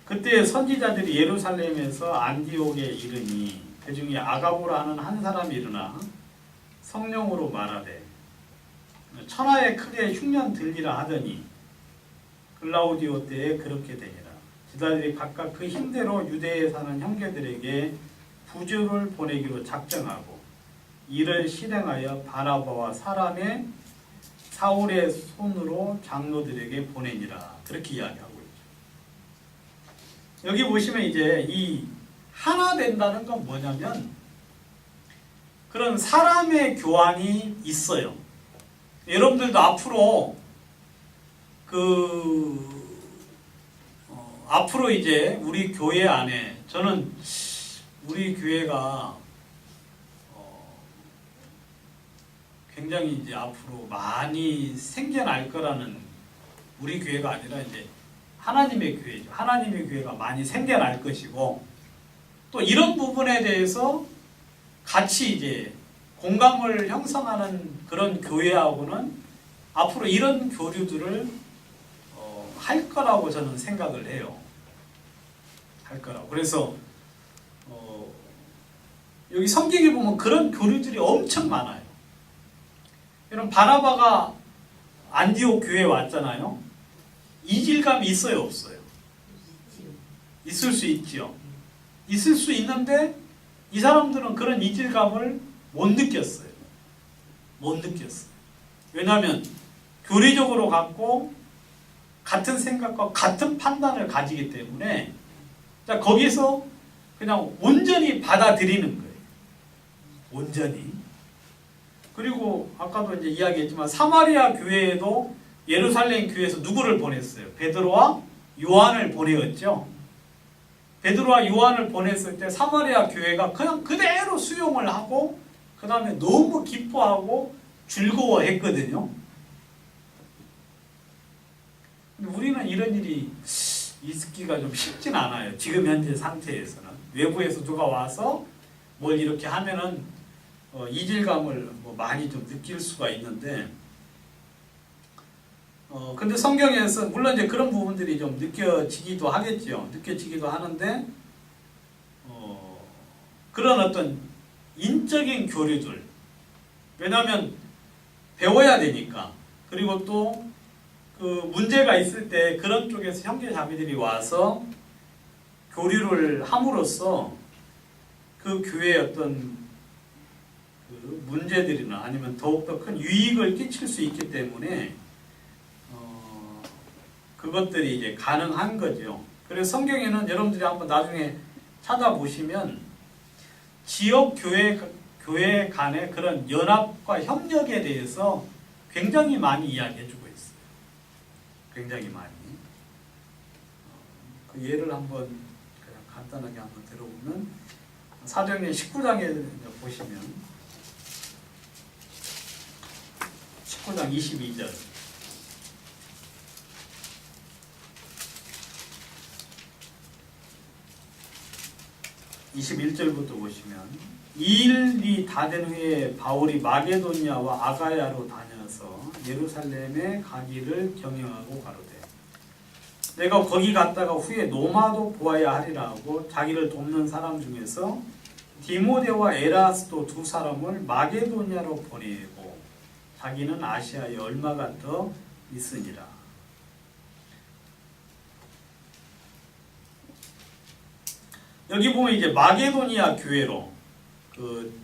그때 선지자들이 예루살렘에서 안디옥에 이르니 그 중에 아가보라 하는 한 사람이 일어나 성령으로 말하되 천하에 크게 흉년 들리라 하더니 글라우디오 때에 그렇게 되니라. 지자들이 각각 그 힘대로 유대에 사는 형제들에게 부조를 보내기로 작정하고 이를 실행하여 바나바와 사울의 손으로 장로들에게 보내니라. 그렇게 이야기하고 있죠. 여기 보시면 이제 이 하나 된다는 건 뭐냐면 그런 사람의 교환이 있어요. 여러분들도 앞으로 앞으로 이제 우리 교회 안에 저는 우리 교회가 굉장히 이제 앞으로 많이 생겨날 거라는 우리 교회가 아니라 이제 하나님의 교회죠. 하나님의 교회가 많이 생겨날 것이고 또 이런 부분에 대해서 같이 이제 공감을 형성하는 그런 교회하고는 앞으로 이런 교류들을 할 거라고 저는 생각을 해요. 할 거라고. 그래서 여기 성경에 보면 그런 교류들이 엄청 많아요. 여러분 바나바가 안디옥 교회에 왔잖아요. 이질감이 있어요, 없어요? 있을 수 있지요. 있을 수 있는데 이 사람들은 그런 이질감을 못 느꼈어요. 못 느꼈어요. 왜냐하면 교리적으로 갖고 같은 생각과 같은 판단을 가지기 때문에 거기서 그냥 온전히 받아들이는 거예요. 온전히. 그리고 아까도 이제 이야기했지만 사마리아 교회에도 예루살렘 교회에서 누구를 보냈어요? 베드로와 요한을 보내었죠. 베드로와 요한을 보냈을 때 사마리아 교회가 그냥 그대로 수용을 하고 그 다음에 너무 기뻐하고 즐거워했거든요. 근데 우리는 이런 일이 있기가 좀 쉽진 않아요. 지금 현재 상태에서는. 외부에서 누가 와서 뭘 이렇게 하면은 이질감을 많이 좀 느낄 수가 있는데 근데 성경에서 물론 이제 그런 부분들이 좀 느껴지기도 하겠죠. 느껴지기도 하는데 그런 어떤 인적인 교류들 왜냐하면 배워야 되니까 그리고 또 그 문제가 있을 때 그런 쪽에서 형제 자매들이 와서 교류를 함으로써 그 교회의 어떤 그 문제들이나 아니면 더욱더 큰 유익을 끼칠 수 있기 때문에 그것들이 이제 가능한 거죠. 그래서 성경에는 여러분들이 한번 나중에 찾아보시면 지역 교회 간의 그런 연합과 협력에 대해서 굉장히 많이 이야기해주고 있어요. 굉장히 많이. 그 예를 한번 그냥 간단하게 한번 들어보면 사도행전 19장에 보시면 19장 22절 21절부터 보시면 이 일이 다 된 후에 바울이 마게도니아와 아가야로 다녀서 예루살렘에 가기를 경영하고 가로되 내가 거기 갔다가 후에 노마도 보아야 하리라 하고 자기를 돕는 사람 중에서 디모데와 에라스도 두 사람을 마게도니아로 보내고 자기는 아시아에 얼마가 더 있으니라. 여기 보면 이제 마게도니아 교회로 그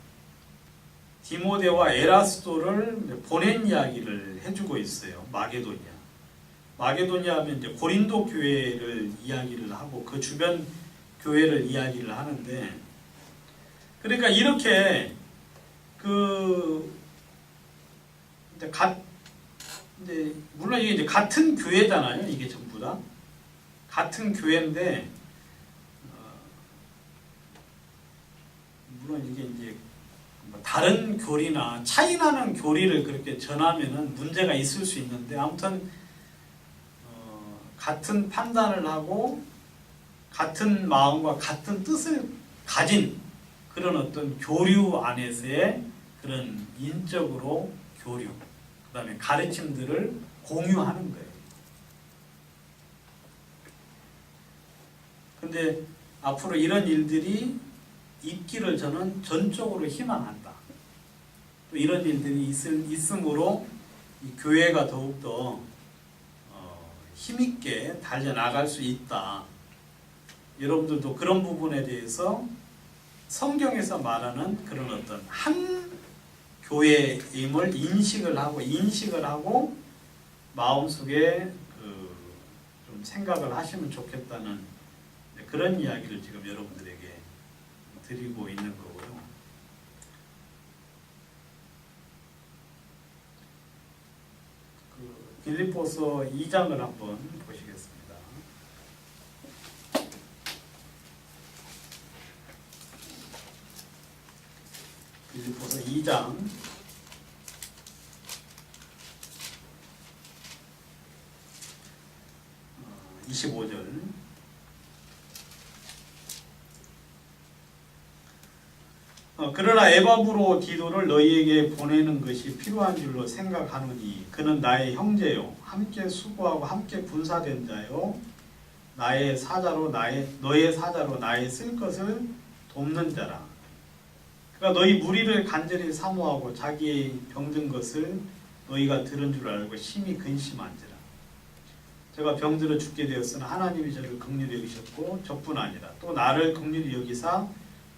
디모데와 에라스도를 보낸 이야기를 해주고 있어요. 마게도니아. 마게도니아 하면 이제 고린도 교회를 이야기를 하고 그 주변 교회를 이야기를 하는데 그러니까 이렇게 이제 물론 이게 이제 같은 교회잖아요. 이게 전부 다 같은 교회인데 물론 이게 이제 다른 교리나 차이나는 교리를 그렇게 전하면은 문제가 있을 수 있는데 아무튼 같은 판단을 하고 같은 마음과 같은 뜻을 가진 그런 어떤 교류 안에서의 그런 인적으로 교류, 그 다음에 가르침들을 공유하는 거예요. 근데 앞으로 이런 일들이 있기를 저는 전적으로 희망한다. 또 이런 일들이 있음으로 이 교회가 더욱더 힘있게 달려나갈 수 있다. 여러분들도 그런 부분에 대해서 성경에서 말하는 그런 어떤 한 교회임을 인식을 하고 마음속에 좀 생각을 하시면 좋겠다는 그런 이야기를 지금 여러분들에게 드리고 있는 거고요. 빌립보서 2장을 한번 보시겠습니다. 빌립보서 2장 25절. 그러나 에바브로 디도를 너희에게 보내는 것이 필요한 줄로 생각하노니 그는 나의 형제요 함께 수고하고 함께 군사된 자요 너의 사자로 나의 쓸 것을 돕는 자라. 그러니까 너희 무리를 간절히 사모하고 자기의 병든 것을 너희가 들은 줄 알고 심히 근심한지라. 제가 병들어 죽게 되었으나 하나님이 저를 긍휼히 여기셨고 저뿐 아니라 또 나를 긍휼히 여기사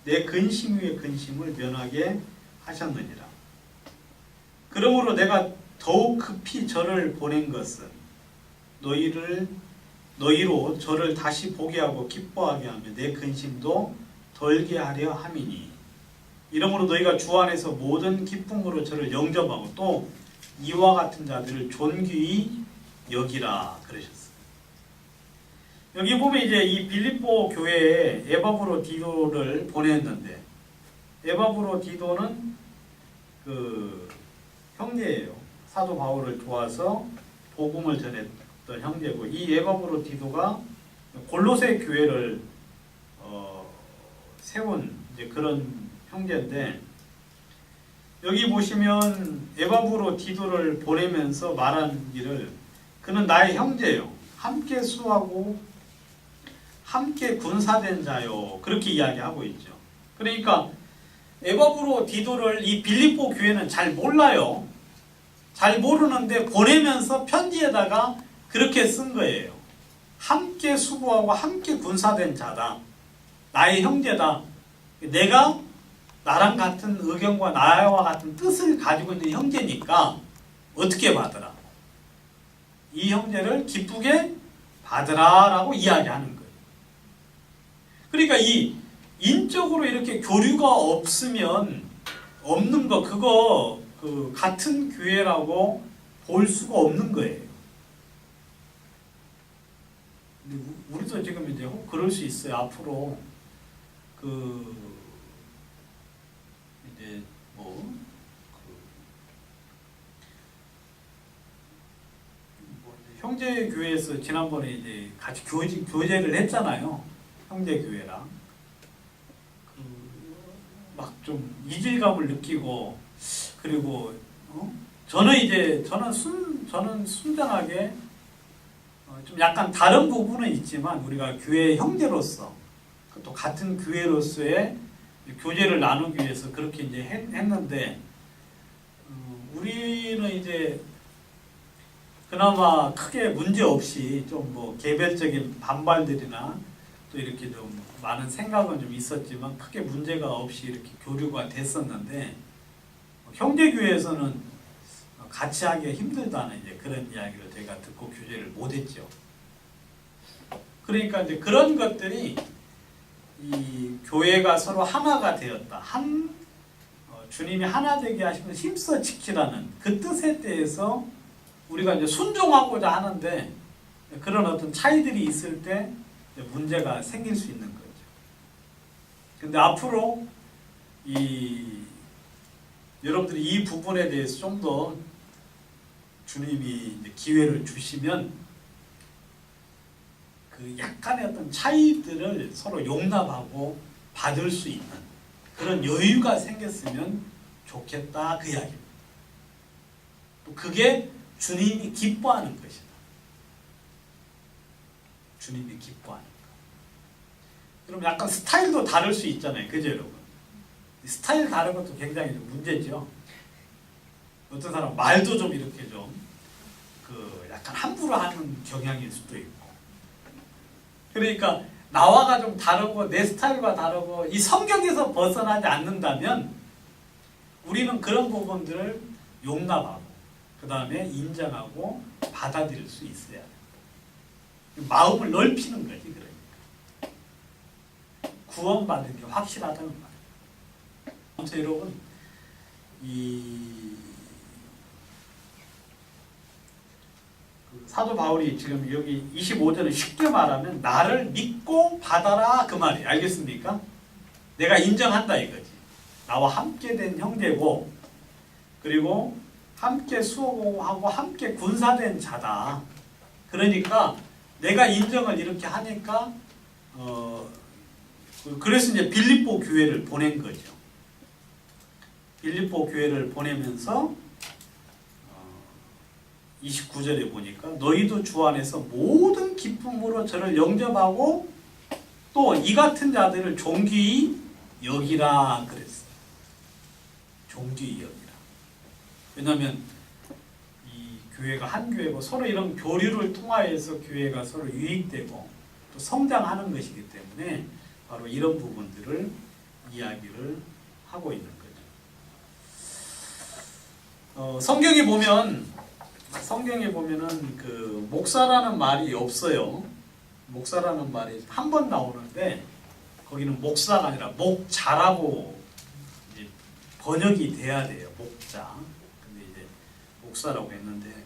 내 근심 위에 근심을 면하게 하셨느니라. 그러므로 내가 더욱 급히 저를 보낸 것은 너희로 저를 다시 보게 하고 기뻐하게 하며 내 근심도 덜게 하려 함이니 이러므로 너희가 주 안에서 모든 기쁨으로 저를 영접하고 또 이와 같은 자들을 존귀히 여기라 그러셨어요. 여기 보면 이제 이 빌립보 교회에 에바브로 디도를 보냈는데 에바브로 디도는 그 형제예요. 사도 바울을 도와서 복음을 전했던 형제고 이 에바브로 디도가 골로새 교회를 세운 이제 그런 형제인데 여기 보시면 에바브로 디도를 보내면서 말한 일을 그는 나의 형제요 함께 수하고 함께 군사된 자요 그렇게 이야기하고 있죠. 그러니까 에바브로 디도를 이 빌립보 교회는 잘 몰라요. 잘 모르는데 보내면서 편지에다가 그렇게 쓴 거예요. 함께 수고하고 함께 군사된 자다. 나의 형제다. 내가 나랑 같은 의견과 나와 같은 뜻을 가지고 있는 형제니까 어떻게 받으라. 이 형제를 기쁘게 받으라라고 이야기하는 거예요. 그러니까 이 인적으로 이렇게 교류가 없는 거 그거 그 같은 교회라고 볼 수가 없는 거예요. 근데 우리도 지금 이제 혹 그럴 수 있어요. 앞으로 그 이제 형제 교회에서 지난번에 이제 같이 교제를 했잖아요. 형제 교회랑 막 좀 이질감을 느끼고 그리고 저는 순전하게 좀 약간 다른 부분은 있지만 우리가 교회 형제로서 또 같은 교회로서의 교제를 나누기 위해서 그렇게 이제 했는데 우리는 이제 그나마 크게 문제 없이 좀 뭐 개별적인 반발들이나 또 이렇게 좀 많은 생각은 좀 있었지만 크게 문제가 없이 이렇게 교류가 됐었는데 형제교회에서는 같이 하기가 힘들다는 이제 그런 이야기를 제가 듣고 교제를 못했죠. 그러니까 이제 그런 것들이 이 교회가 서로 하나가 되었다. 주님이 하나 되게 하시면 힘써 지키라는 그 뜻에 대해서 우리가 이제 순종하고자 하는데 그런 어떤 차이들이 있을 때 문제가 생길 수 있는 거죠. 근데 앞으로 여러분들이 이 부분에 대해서 좀 더 주님이 이제 기회를 주시면 그 약간의 어떤 차이들을 서로 용납하고 받을 수 있는 그런 여유가 생겼으면 좋겠다 그 이야기입니다. 또 그게 주님이 기뻐하는 것이다. 주님이 기뻐하는 것. 그럼 약간 스타일도 다를 수 있잖아요. 그죠 여러분? 스타일 다른 것도 굉장히 좀 문제죠. 어떤 사람 말도 좀 이렇게 좀 약간 함부로 하는 경향일 수도 있고. 그러니까 나와가 좀 다르고 내 스타일과 다르고 이 성경에서 벗어나지 않는다면 우리는 그런 부분들을 용납하고 그 다음에 인정하고 받아들일 수 있어야 돼. 마음을 넓히는 거지. 그러니까 구원받는 게 확실하다는 말이에요. 아무튼 여러분, 사도 바울이 지금 여기 25절은 쉽게 말하면 나를 믿고 받아라 그 말이에요. 알겠습니까? 내가 인정한다 이거지. 나와 함께 된 형제고, 그리고 함께 수호하고 함께 군사된 자다. 그러니까 내가 인정을 이렇게 하니까 그래서 이제 빌립보 교회를 보낸 거죠. 빌립보 교회를 보내면서 29절에 보니까 너희도 주 안에서 모든 기쁨으로 저를 영접하고 또 이 같은 자들을 존귀히 여기라 그랬어요. 존귀히 여기라. 왜냐하면 이 교회가 한 교회고 서로 이런 교류를 통하여서 교회가 서로 유익되고 또 성장하는 것이기 때문에 바로 이런 부분들을 이야기를 하고 있는 거죠. 성경에 보면은 그 목사라는 말이 없어요. 목사라는 말이 한 번 나오는데 거기는 목사가 아니라 목자라고 이제 번역이 돼야 돼요. 목자. 근데 이제 목사라고 했는데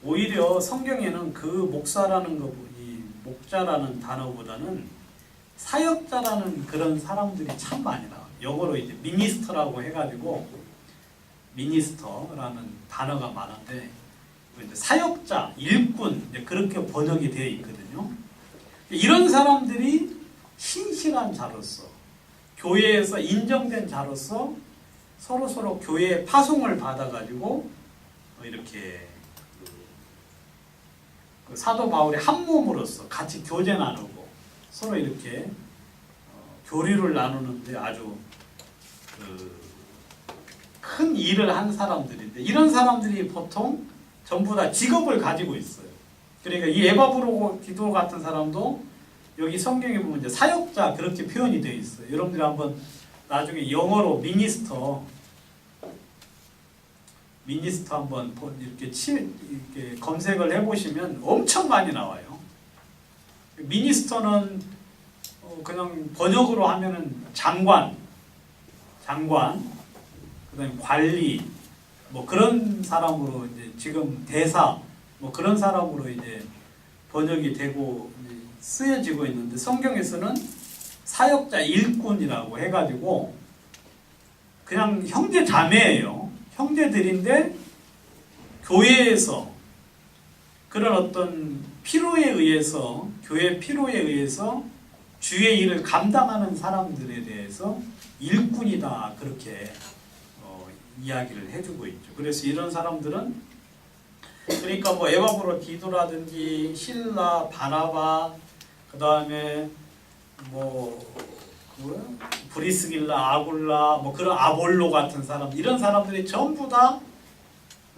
오히려 성경에는 그 목사라는 이 목자라는 단어보다는 사역자라는 그런 사람들이 참 많이 나와요. 영어로 이제 미니스터라고 해가지고 미니스터라는 단어가 많은데 이제 사역자, 일꾼 이제 그렇게 번역이 되어 있거든요. 이런 사람들이 신실한 자로서 교회에서 인정된 자로서 서로 교회의 파송을 받아가지고 이렇게 그 사도 바울의 한 몸으로서 같이 교제 나누고 서로 이렇게 교류를 나누는데 아주 큰 일을 한 사람들인데 이런 사람들이 보통 전부 다 직업을 가지고 있어요. 그러니까 이 에바브로디도 같은 사람도 여기 성경에 보면 이제 사역자 그렇게 표현이 되어 있어요. 여러분들이 한번 나중에 영어로 미니스터 한번 이렇게 검색을 해보시면 엄청 많이 나와요. 미니스터는 그냥 번역으로 하면은 장관, 그다음에 관리, 뭐 그런 사람으로 이제 지금 대사, 뭐 그런 사람으로 이제 번역이 되고 쓰여지고 있는데 성경에서는 사역자 일꾼이라고 해가지고 그냥 형제 자매예요. 형제들인데 교회에서 그런 어떤 필요에 의해서 교회 필요에 의해서 주의 일을 감당하는 사람들에 대해서 일꾼이다 그렇게 이야기를 해주고 있죠. 그래서 이런 사람들은 그러니까 뭐 에바브로디도라든지 실라, 바나바, 그 다음에 뭐 브리스길라, 아굴라, 뭐 그런 아볼로 같은 사람 이런 사람들이 전부 다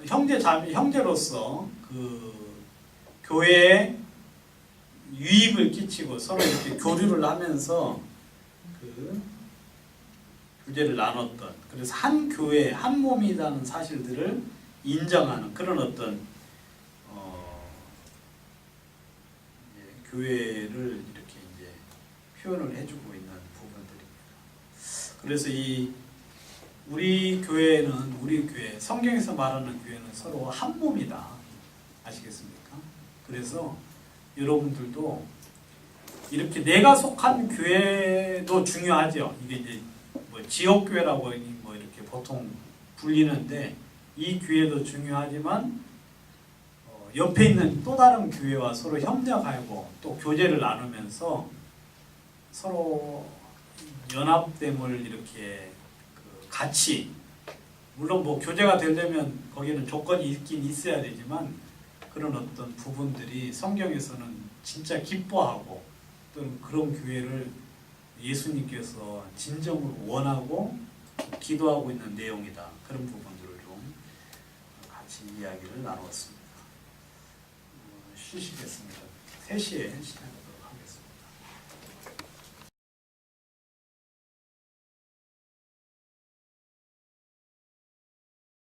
형제로서 그 교회에 유익을 끼치고 서로 이렇게 교류를 하면서 그 교제를 나눴던 그래서 한 교회 한 몸이라는 사실들을 인정하는 그런 어떤 교회를 이렇게 이제 표현을 해주고 있는 부분들입니다. 그래서 우리 교회 성경에서 말하는 교회는 서로 한 몸이다. 아시겠습니까? 그래서 여러분들도 이렇게 내가 속한 교회도 중요하죠. 이게 이제 뭐 지역 교회라고 뭐 이렇게 보통 불리는데 이 교회도 중요하지만 옆에 있는 또 다른 교회와 서로 협력하고 또 교제를 나누면서 서로 연합됨을 이렇게 같이 물론 뭐 교제가 되려면 거기는 조건이 있긴 있어야 되지만 그런 어떤 부분들이 성경에서는 진짜 기뻐하고 또는 그런 교회를 예수님께서 진정으로 원하고 기도하고 있는 내용이다. 그런 부분들을 좀 같이 이야기를 나누었습니다. 쉬시겠습니다. 3시에 시작합니다.